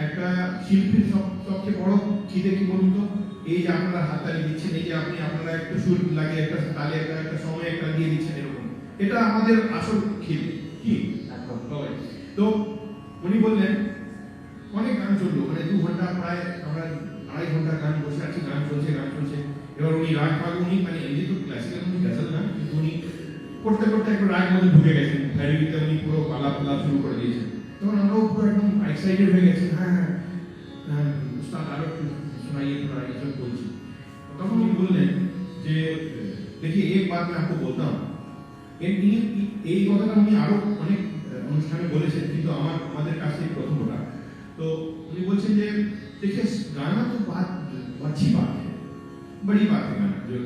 একটা শিল্পীর সবচেয়ে বড় খিদে কি বলুন তো, এই যে আপনারা হাততালি দিচ্ছেন, এই যে আপনারা একটু সুর লাগে, একটা তালে একটা সময় একটা দিয়ে দিচ্ছেন, এরকম এটা আমাদের আসল খিদে কি। তো উনি বললেন অনেক গান চললো, মানে 2 ঘন্টা প্রায় আমরা 2.5 ঘন্টা গান বসে আছি, গান চলছে। এবার উনি রাগ ভাগ, উনি মানে এমনি তো ক্লাসিক্যাল উনি গেছেন না, কিন্তু উনি করতে করতে একটু রাগ মধ্যে ঢুকে গেছেন, ভ্যারিতে উনি পুরো পালা শুরু করে দিয়েছেন। তখন আমরাও পুরো একদম এক্সাইটেড হয়ে গেছি, হ্যাঁ উস্তাদ আরো একটু শোনাইয়ে थोड़ा এইসব বলছি। তখন উনি বললেন যে देखिए एक बात मैं आपको बोलता हूँ, এই কথাটা উনি আরো অনেক অনুষ্ঠানে বলেছেন, কিন্তু আমাদের কাছে প্রথম ওটা। तो उन्हें बोलते हैं देखिए गाना तो बात अच्छी बात है, बड़ी बात है गाना जो,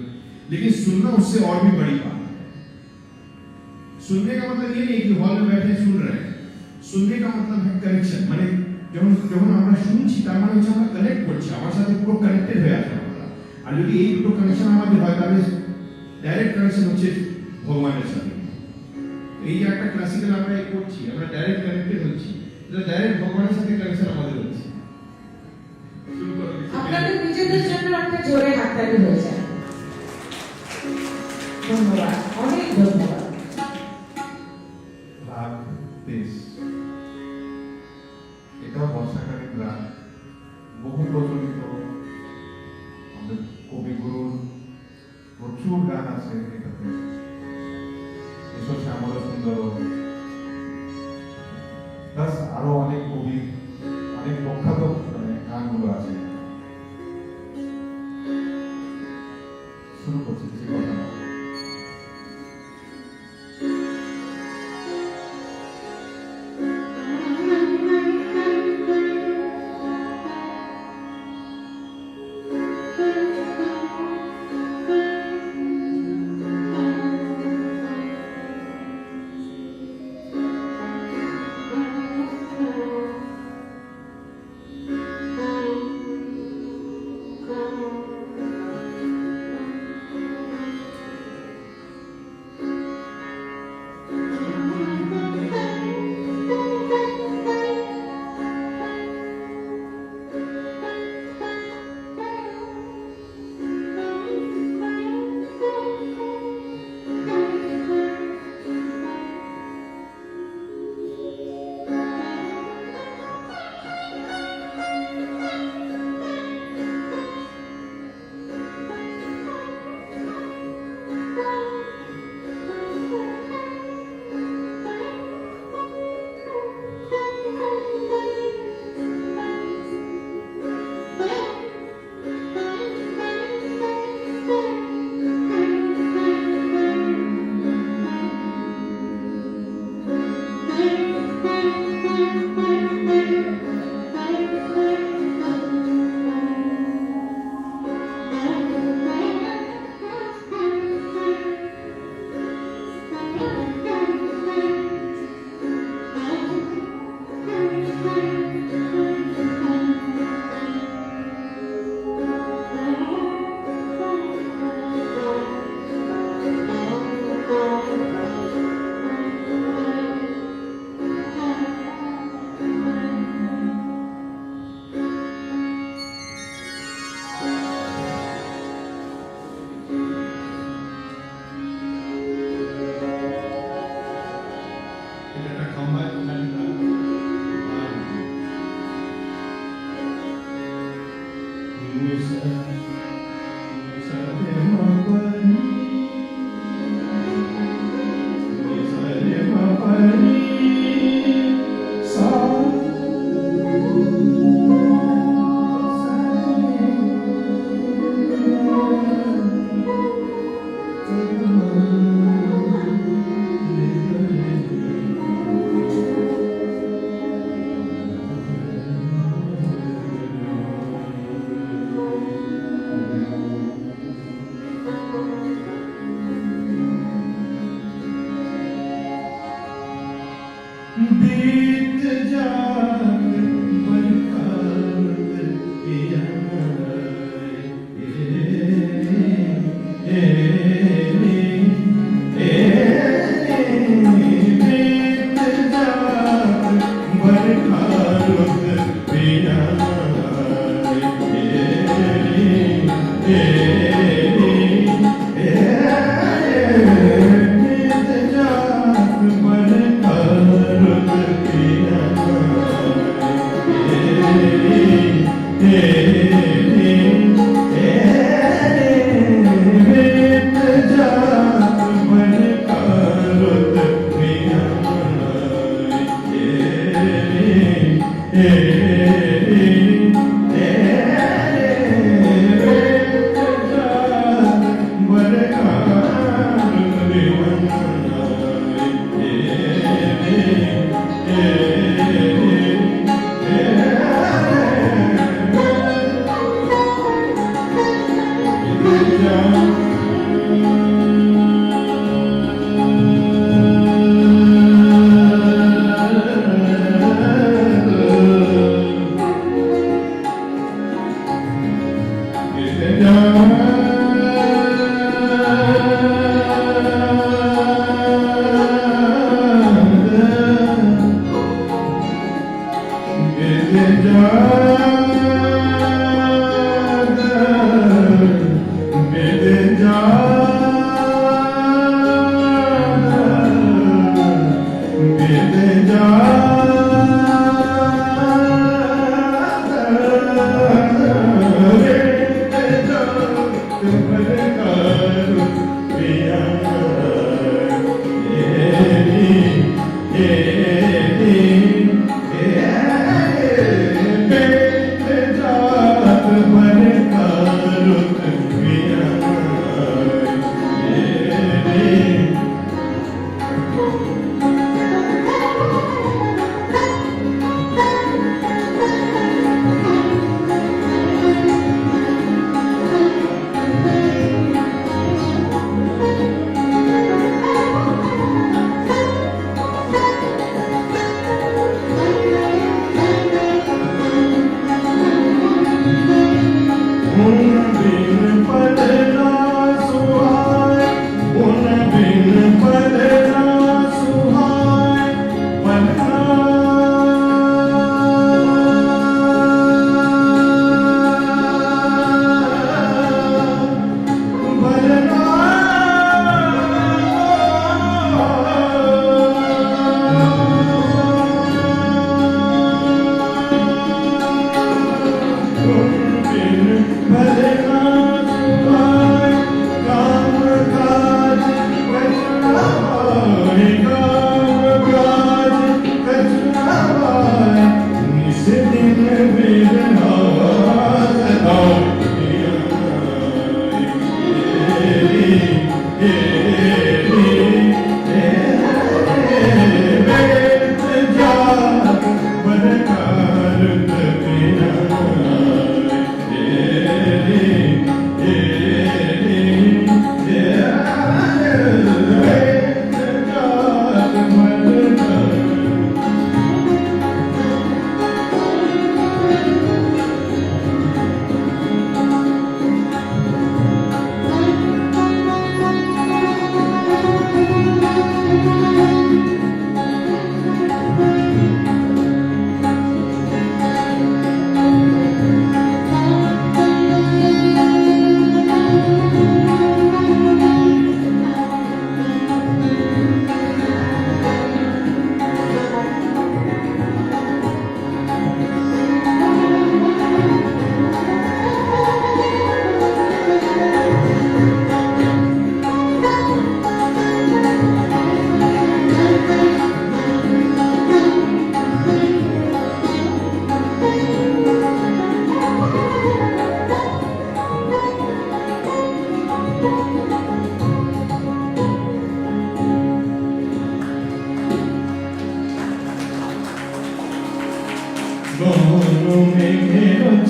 लेकिन सुनना उससे और भी बड़ी बात है। सुनने का मतलब ये नहीं कि हॉल में बैठे सुन रहे हैं, सुनने का मतलब है कनेक्शन, মানে যখন আমরা শুনছি তার মানে হচ্ছে আমরা কানেক্ট করছি, আমার সাথে পুরো কানেক্টেড হয়ে আছে আমরা। আর যদি এই দুটো কানেকশন আমাদের হয়, তাহলে ডাইরেক্ট কানেকশন হচ্ছে ভগবানের সাথে। এই যে একটা ক্লাসিক্যাল আমরা করছি, আমরা ডাইরেক্ট কানেক্টেড হচ্ছি, ডাইরেক্ট ভগবানের সাথে কানেকশন আমাদের হচ্ছে। আপনাদের নিজেদের জন্য একটা জোরে হাততালি হয়েছে। ধন্যবাদ, অনেক ধন্যবাদ। রাগ দেশ, এটা বর্ষাকালীন রাগ, বহু প্রচলিত, আমাদের কবিগুরুর প্রচুর গান আছে এটাতে। এসব শ্যামল সুন্দর, প্লাস আরো অনেক কবি, অনেক প্রখ্যাত গানগুলো আছে। শুরু করছি, কিছু কথা না।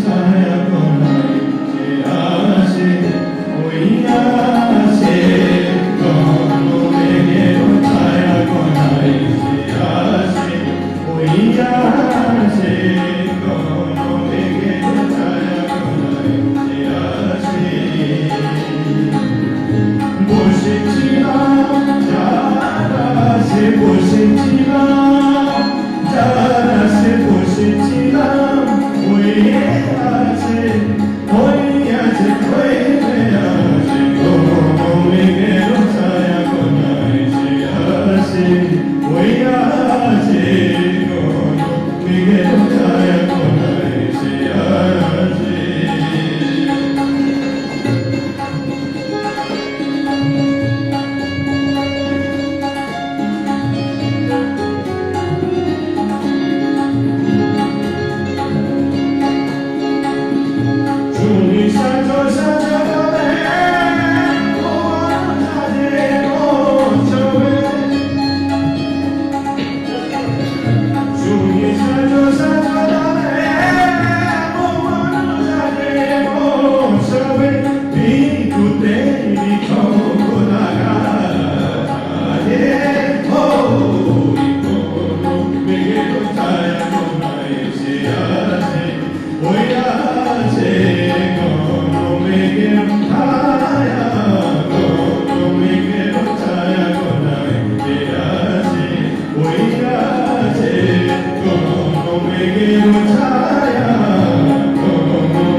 ছায়া কোনায় সে আসে, ওই আসে ঘন মেঘের ছায়া কোনায় সে আসে, ওই আসে ঘন মেঘের ছায়া কোনায় সে আসে। বসেছিলাম যারা সে বসেছিলাম, যারা সে বসেছিলাম, ওই আছে, ওই আছে, ওই আছে মেঘের ছায়া কোনায় সে আসে, ওই আছে মেঘের ছায়া কোনায় সে আসে। চুনি সাজো সাজো করে ও সাজে ও চবে, চুনি সাজো সাজো করে ও সাজে ও চবে, বিকুতে লিখো লাগা সাজে ও কোন মেঘের ছায়া কোনায় সে আসে, ওই আছে কোন মেঘের ছায়া, কোন মেঘের ছায়া কোনায় সে আসে, ওই আছে কোন মেঘের ছায়া, কোন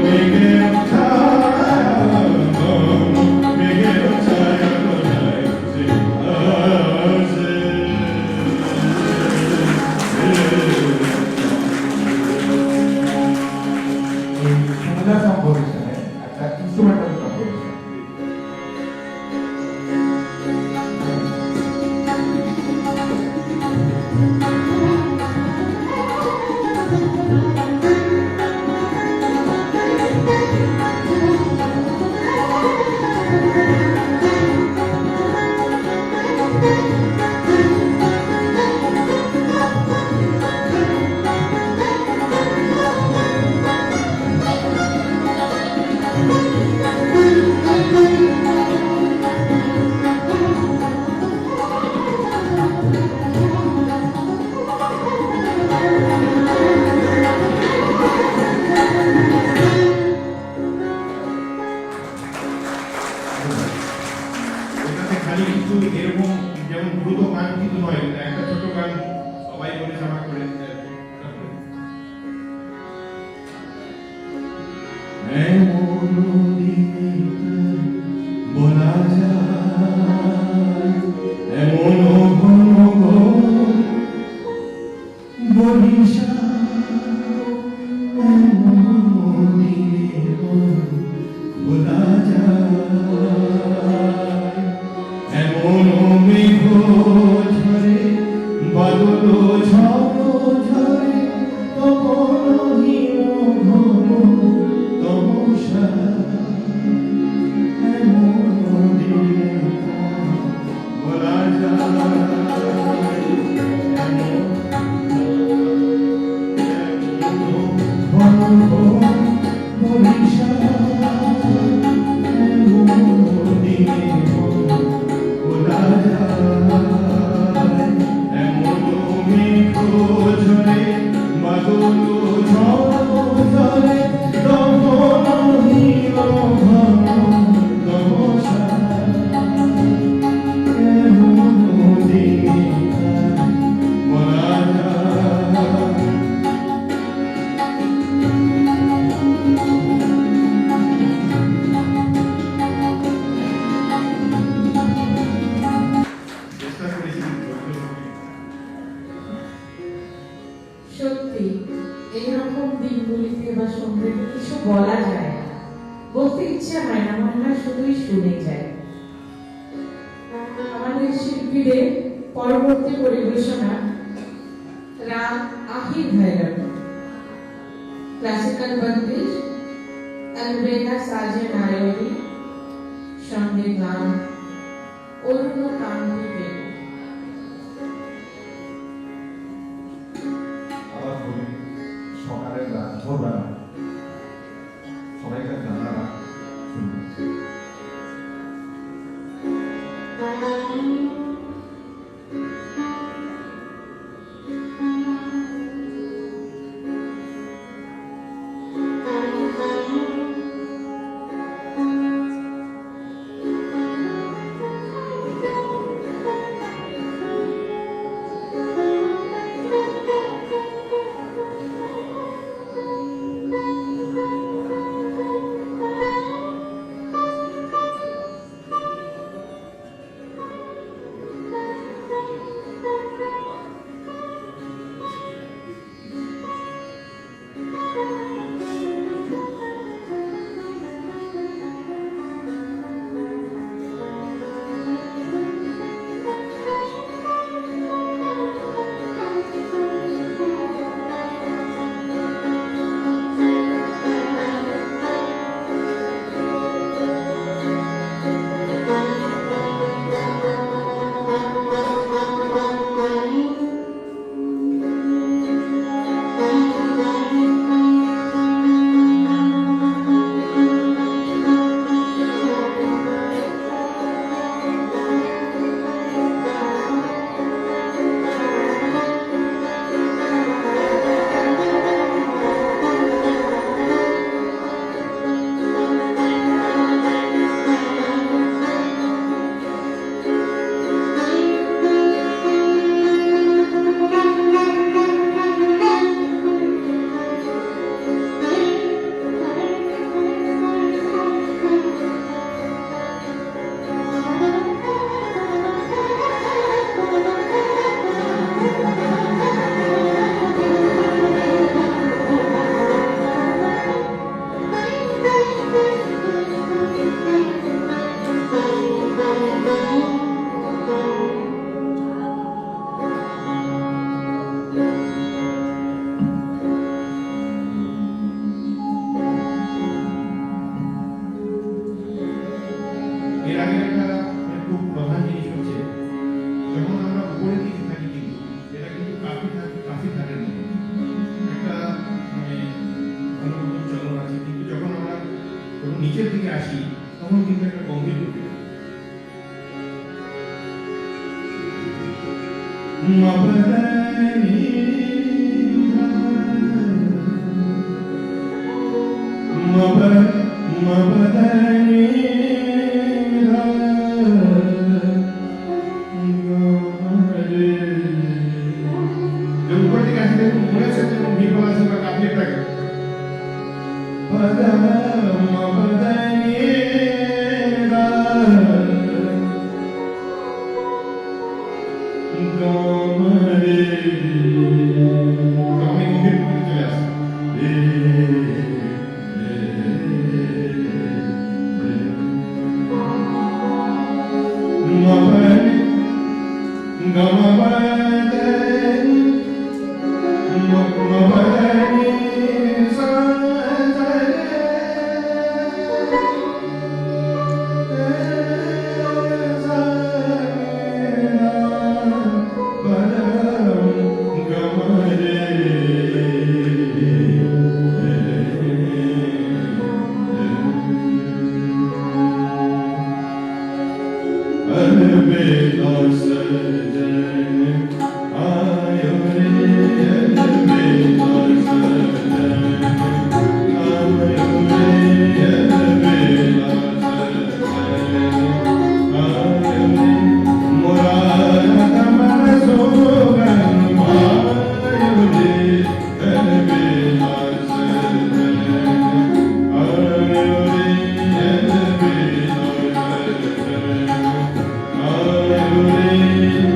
মেঘের ছায়া, কোন মেঘের ছায়া কোনায় সে আসে। সিমিলার কম্পোজিশনে একটা ইনস্ট্রুমেন্টাল কম্পোজিশন। এটাতে খালি কিছু এরকম যেমন দ্রুত গান কিন্তু নয়, একটা ছোট গান সবাই বলে জামা করে এমন দিনে বলা যায়, এমন ঘন বরিশা, এমন দিনে বলা যায়, এমন মেঘ ঝরে বাদল ঝড় ঝরে, তখন হিম ঘন তমসা, এমন দিনে বলা যায়, এমন ঘন বরিশা, এমন দিনে বলা যায়, এমন মেঘ ঝরে বাদল ঝড় ঝরে, তখন হিম ঘন তমসা, এমন দিনে বলা যায়। চেষ্টা করেছি সত্যি এইরকম দিনগুলিতে বা সন্ধ্যেতে কিছু বলা যায় না, বলতে ইচ্ছা হয় না, মনে হয় শুধুই শুনে যায়। আমাদের শিল্পীদের পরবর্তী পরিবেশনা রাগ আহির ভৈরব, ক্লাসিক্যাল বন্দিশ, अलबेला साजे नायरी, সঙ্গে গান অরুণ কান্তি দেব। আবার বলি, সকালের গান ভোরবেলা এর আগে একটা খুব প্রধান জিনিস হচ্ছে যখন আমরা উপরের দিকে থাকি কিন্তু এটা কিন্তু কাফি থাকের মতো একটা মানে ভালো মতো চলন আছে, কিন্তু যখন আমরা যখন নিচের দিকে আসি তখন কিন্তু একটা গম্ভীর রূপ নেয়। जब ऊपर दिखे ऐसे देखो मुझे से जब भी बोला से का काफी तक कमी को फिर चले आसे Hallelujah.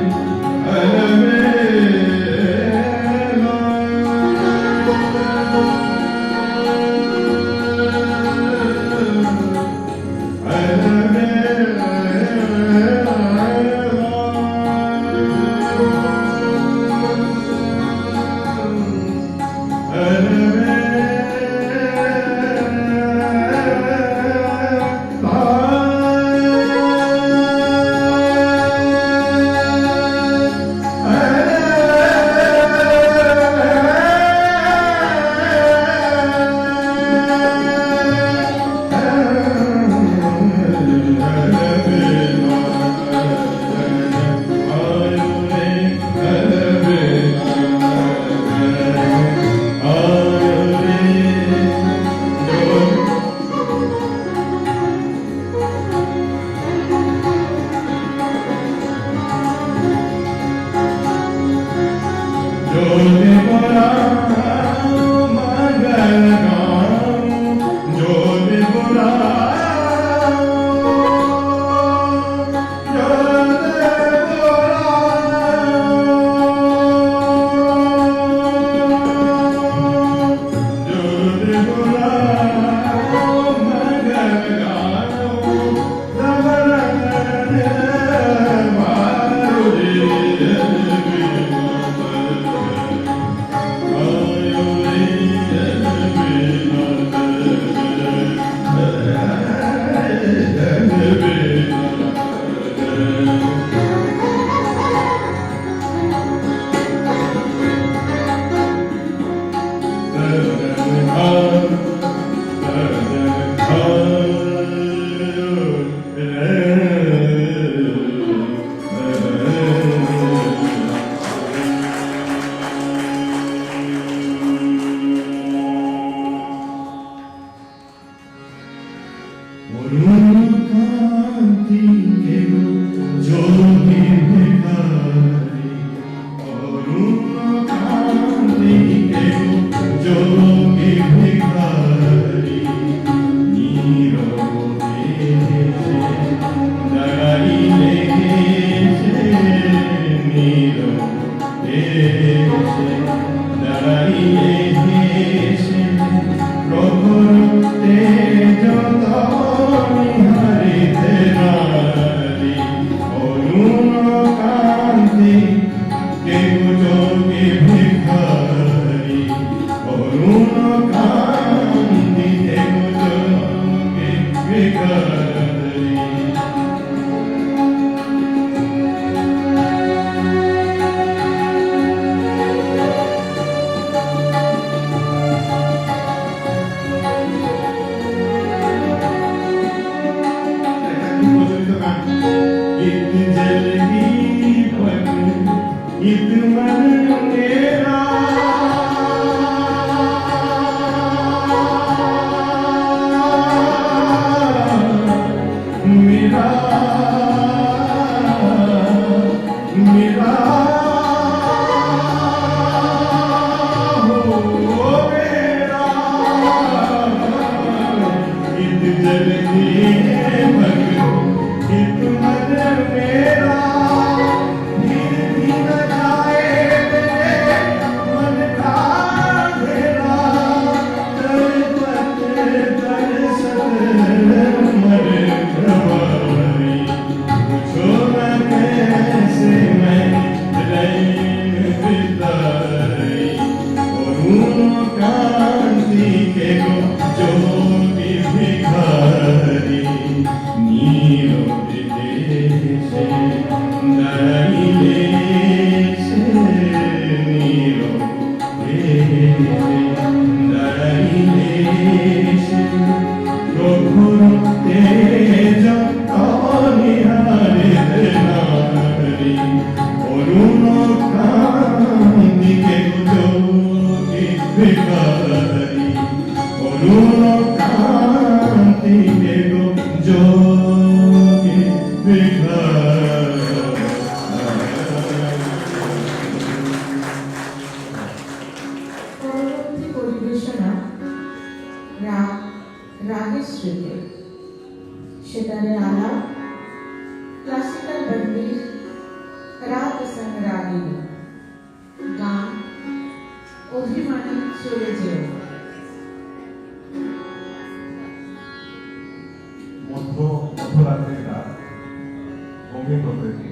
मगर गाऊं जोत बुलाओ जोत बुलाओ मगर गाऊं পরবর্তী পরিবেশনা রাগ রাগের স্মৃতি সেটারে আলাপ ক্লাসিক্যাল বন্দির রাগ সঙ্গ রাগিনী গান অভিমানী চলে যেও মধ্যরাত্রির রাত গম্ভীর প্রকৃতি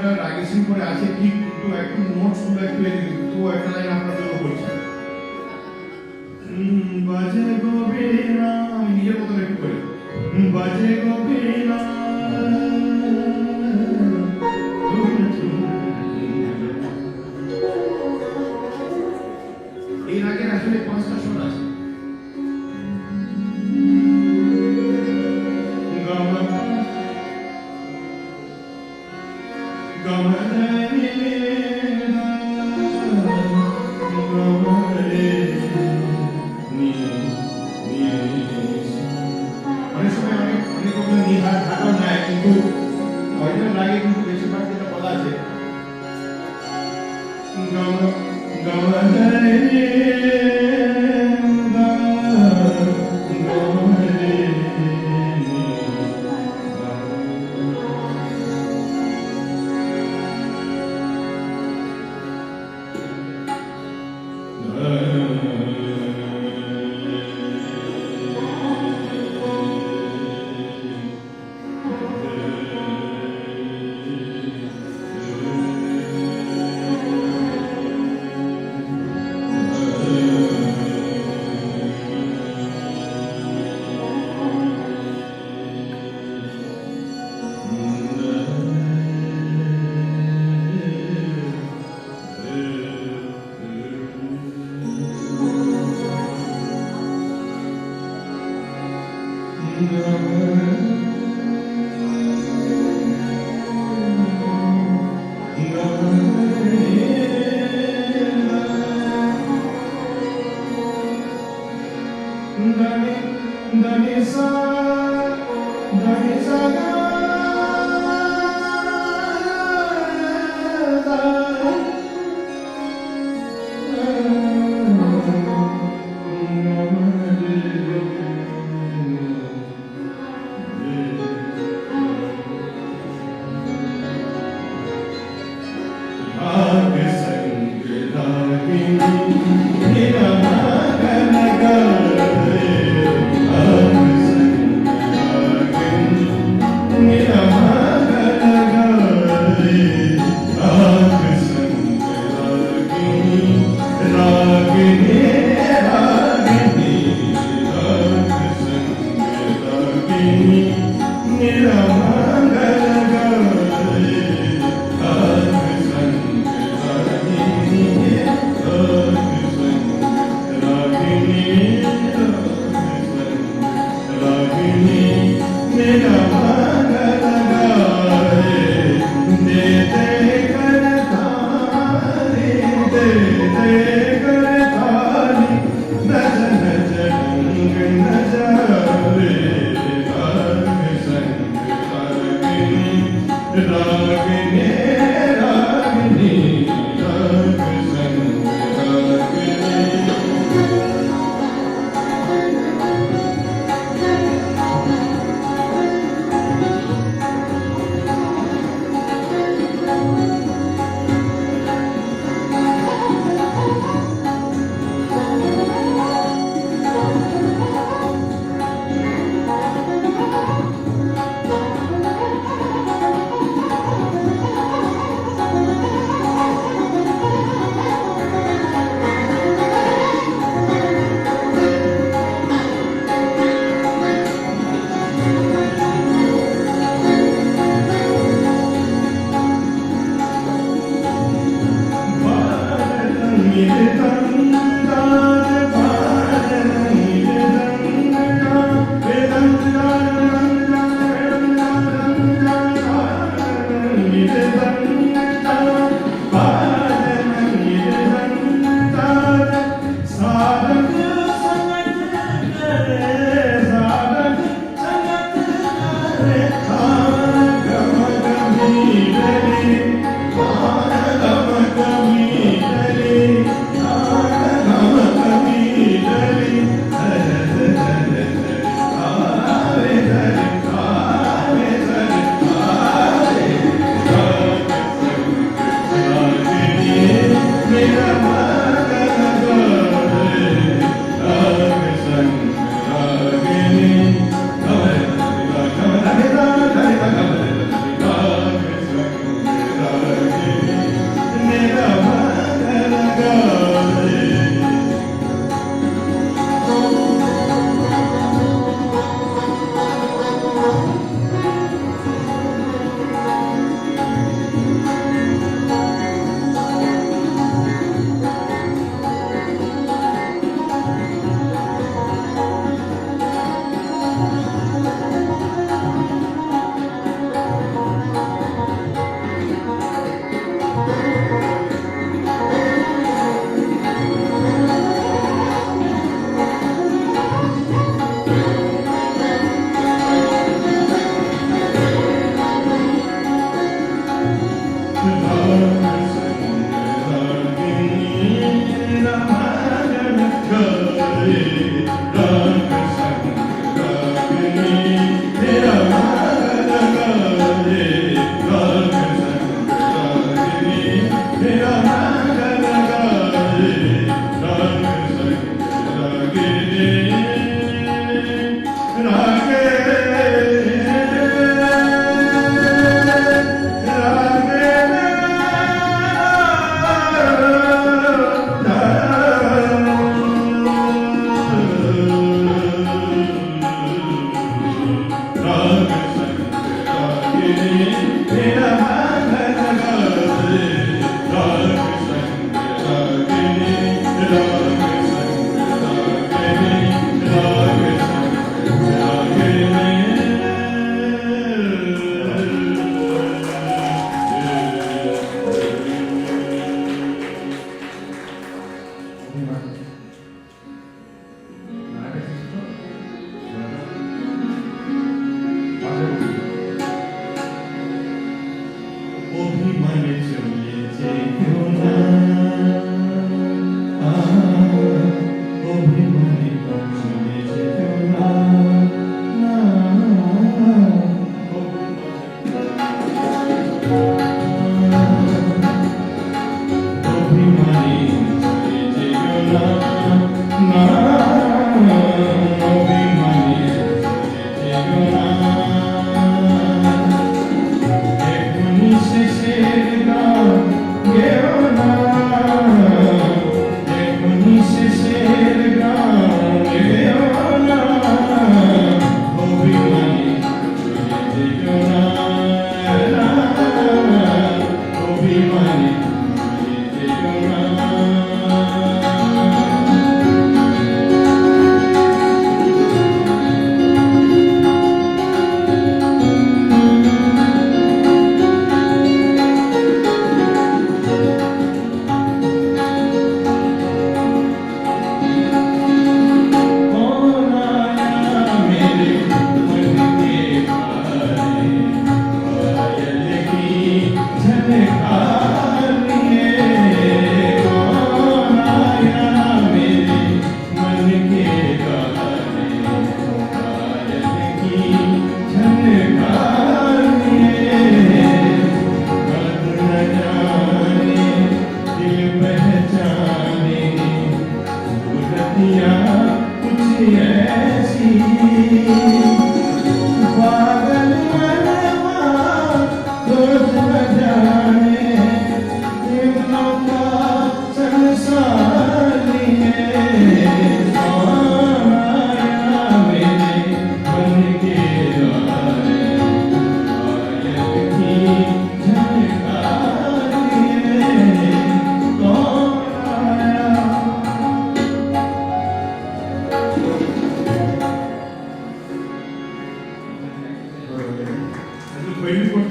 একটা রাগেশন করে আছে ঠিক, কিন্তু একটু নোটস গুলো একটু তো একটা লাইন আপনার জন্য বলছি। বাজে গো বীণা, আমি নিজের মতন একটু করে, বাজে গো বীণা, এই রাগের আসলে 5টা স্বর আছে। অনেক সময় অনেক রকম নিহার ঢাকাও নেয়, কিন্তু অরিজিনাল রাগে কিন্তু বেশিরভাগ যেটা বলা আছে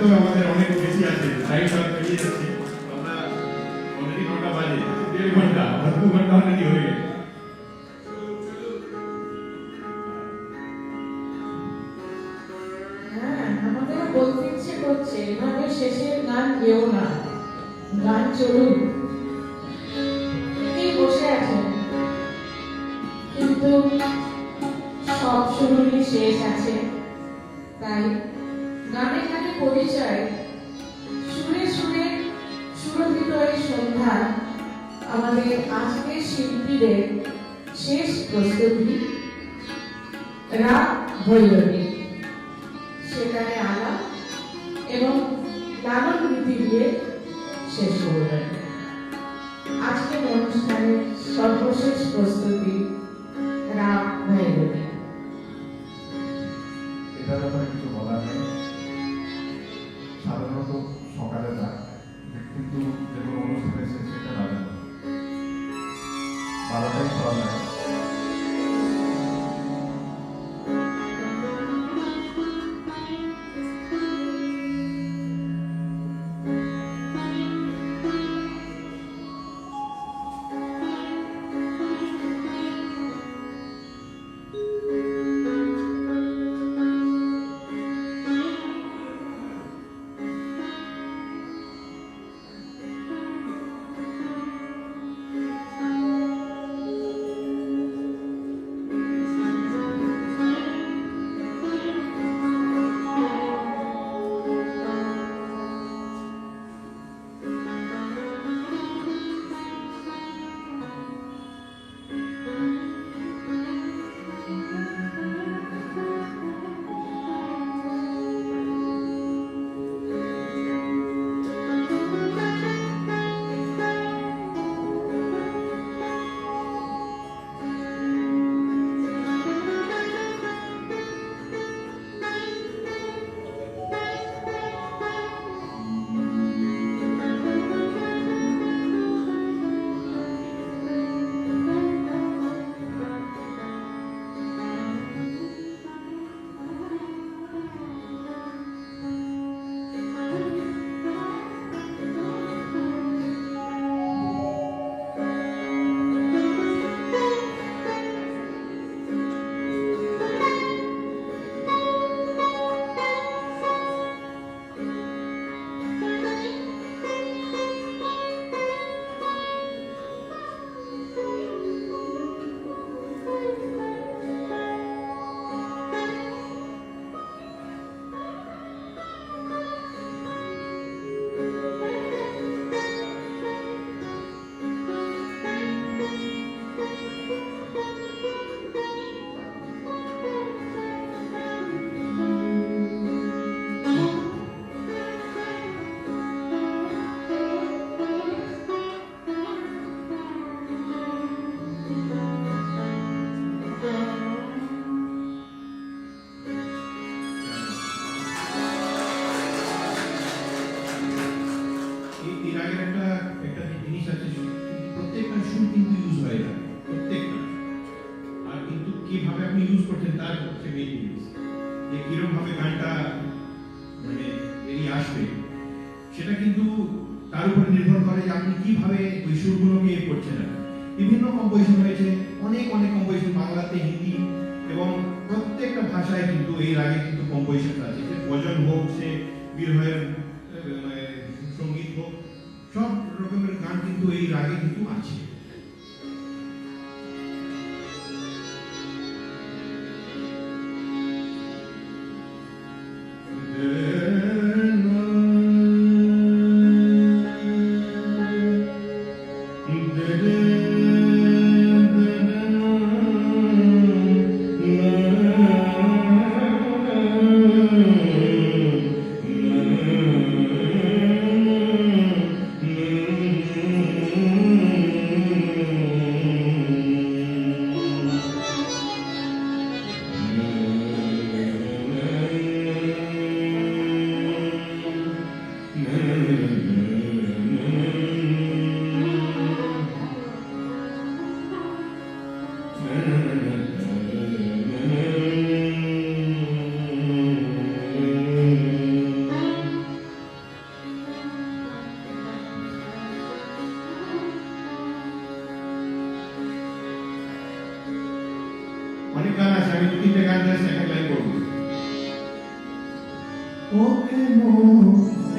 তো আমাদের অনেক বেশি আছে, টাইম সব পেরিয়ে যাচ্ছে। আমরা অলরেডি 9টা বাজে, 1.5 ঘন্টা আর 2 ঘন্টা অলরেডি হয়ে গেছে। হ্যাঁ, আমাদের বলতে ইচ্ছে করছে এভাবে শেষের গান গেও না, গান চলুক। কি বসে আছেন, কিন্তু সব শুরুরই শেষ আছে, তাই গানে গানে পরিচয়, সুরে সুরে সুরভিত এই সন্ধ্যা আমাদের আজকের শিল্পীদের শেষ প্রস্তুতি রাগ ভৈরবী, সেখানে আলাপ এবং লালন রীতি দিয়ে শেষ করবেন আজকের অনুষ্ঠানের সর্বশেষ প্রস্তুতি রাগ ভৈরবী। এটার ব্যাপারে কিছু বলার নেই। সাধারণত সকালে রাগ, কিন্তু যে কোনো অনুষ্ঠানের শেষে এটা রাজা 12টায় খাওয়া যায়। কিভাবে আপনি ইউজ করছেন তার হচ্ছে মেইন জিনিস। যে কিরকম ভাবে গানটা মানে বেরিয়ে আসবে সেটা কিন্তু তার উপরে নির্ভর করে যে আপনি কিভাবে ওই সুরগুলোকে করছেন। বিভিন্ন কম্পোজিশন হয়েছে, অনেক অনেক কম্পোজিশন, বাংলাতে, হিন্দি এবং প্রত্যেকটা ভাষায় কিন্তু এই রাগে কিন্তু কম্পোজিশন আছে। সে ভজন হোক, সে বিরহের সঙ্গীত হোক, সব রকমের গান কিন্তু এই রাগে কিন্তু আছে। ও কেন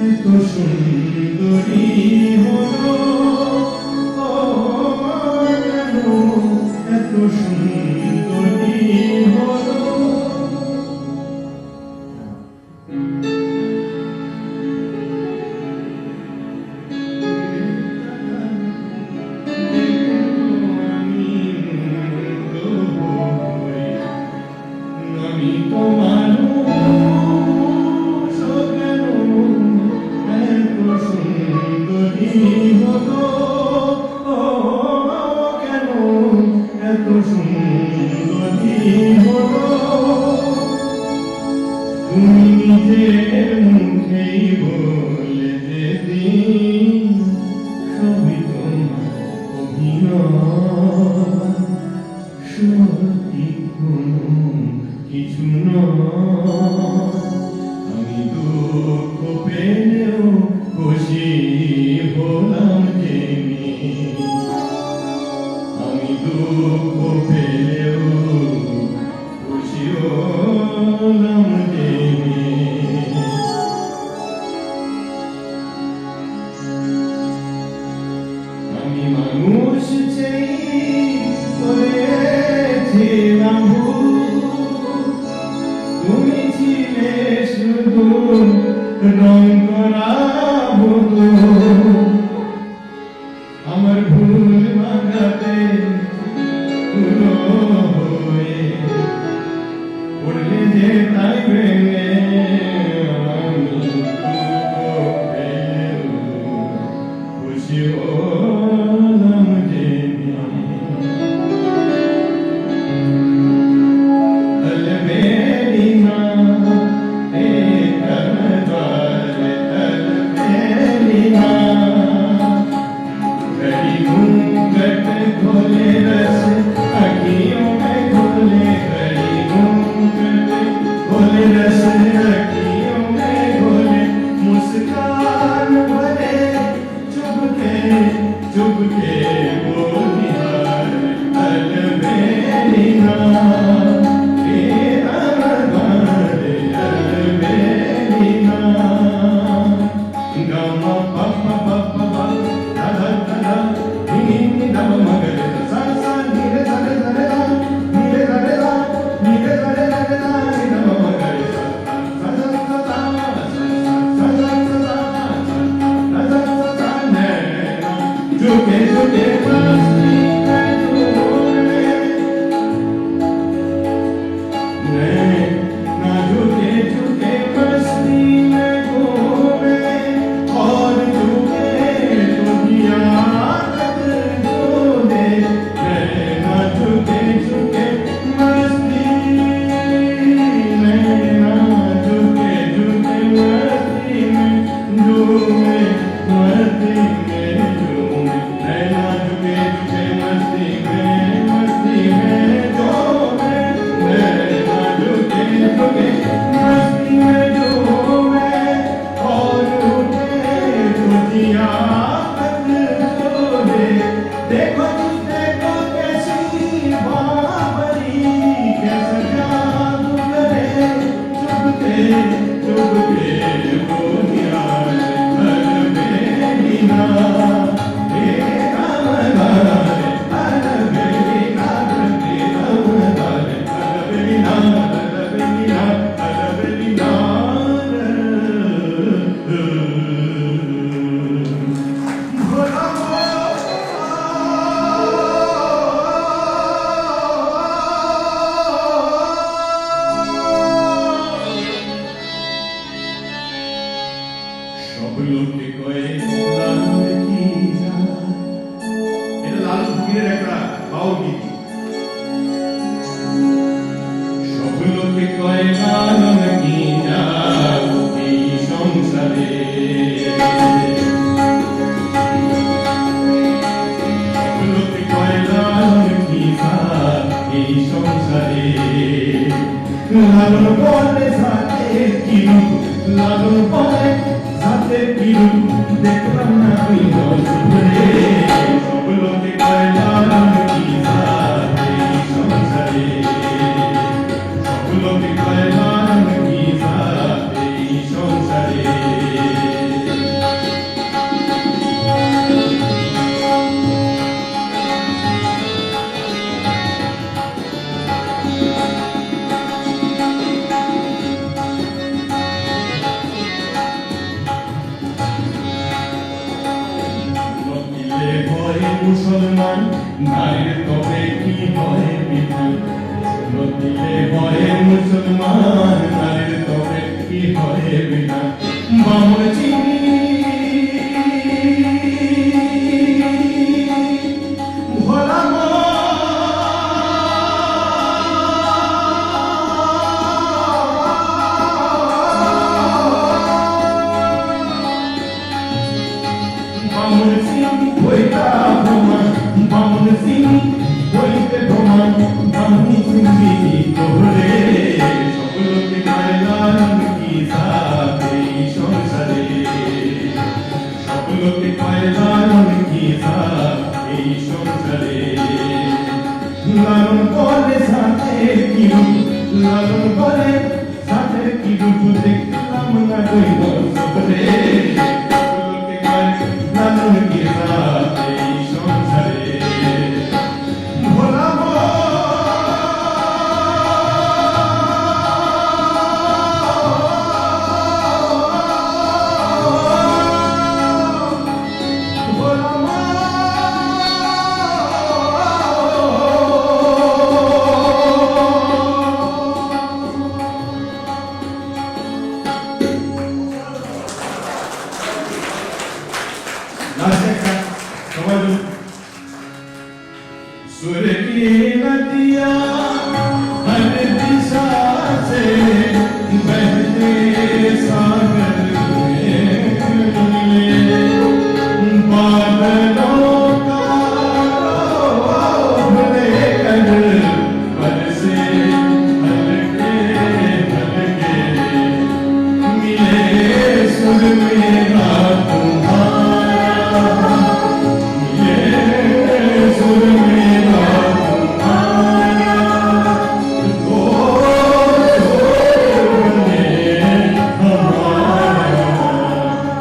এত সুন্দরী হলো, ও কেন এত সুন্দরী হলো। আমি তো মানুষ, কেন এত সুন্দরী হলো, কেন এত সুন্দরী হলো। তুমি নিজের মুখেই বলে যেদিন সবই তোমার অভিনয়, সত্যি কোনো কিছু নয়। আমি দুঃখ পেলেও খুশি হলাম জেনে, আমি দুঃখ পেলেও খুশি হলাম জেনে। আমি মানুষ চাই করেছিলাম ভুল, তুমি ছিলে শুধু রং করা বধূ। আমার ভুল ভাঙাতে তুলো হয়ে পড়লে যে তাই ভেঙে, আমি দুঃখ পেলেও খুশি হলাম জেনে। अलबेलिना ए करवार अलबेलिना, घड़ी घूंघट खोले रस अखियों में खोले, घड़ी घूंघट खोले रस अखियों में खोले, मुस्कान भरे चुपके चुपके बोलिया अलबेलिना। झुके झुके मस्ती में डूबे, ना झुके झुके मस्ती में घूमे, और झुके दुनिया तक जो दे। ना झुके झुके मस्ती में, ना झुके झुके मस्ती में डूबे, मस्ती में डूबे। ना झुके झुके मस्ती में डूबे, ना झुके झुके मस्ती में डूबे, और उठे दुनिया तक जो दे। देखो देखो कैसी बाबरी, कैसा जादू करे चुपके चुपके बोलिया अलबेलिना। সব লোকে কয়ে লালন কি জাত, এটা লালন ফকিরের একটা বাউল গীত। সব লোকে কয়ে লালন কি জাত এই সংসারে, সব লোকে কয়ে লালন কি জাত এই সংসারে। লালন বলে সাথে কি রূপ, লালন বলে সাথে কি রূপ, দেখলাম না ওই দর্শনে। সব লোকে কয় লালন কি জাত এই সংসারে, সব লোকে কয় লালন কি জাত এই সংসারে। মুসলমান নারীর তবে কি হয় বিধান দিলে হয় মুসলমান নারীর তবে কি হয় বিধান বামন চিনি ভোলা বামন সিং হইতা ভ্রমণ বামন সিং হইতে ভ্রমণ বামনি সিংহি তোরে সকলকে কয়লান কি সাথে সংসারে সকলকে কয়লান কি সাথে সংসারে লালন বলে সাথে কি রূপ লালন বলে সাথে কি রূপ দেখলাম না কইব সবরে সকলকে কয়লান কি সাথে সংসারে ভোলা सुर की नदियाँ हर दिशा से बहते सागर में बादलों का रोह लेकर बरसे हल्के हल्के मिले सुर मेरा तुम्हारा सुर मेरा तुम्हारा तो बने हमारा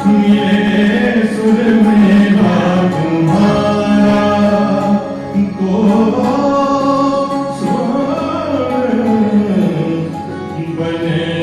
मिले सुर मेरा तुम्हारा तो सुर बने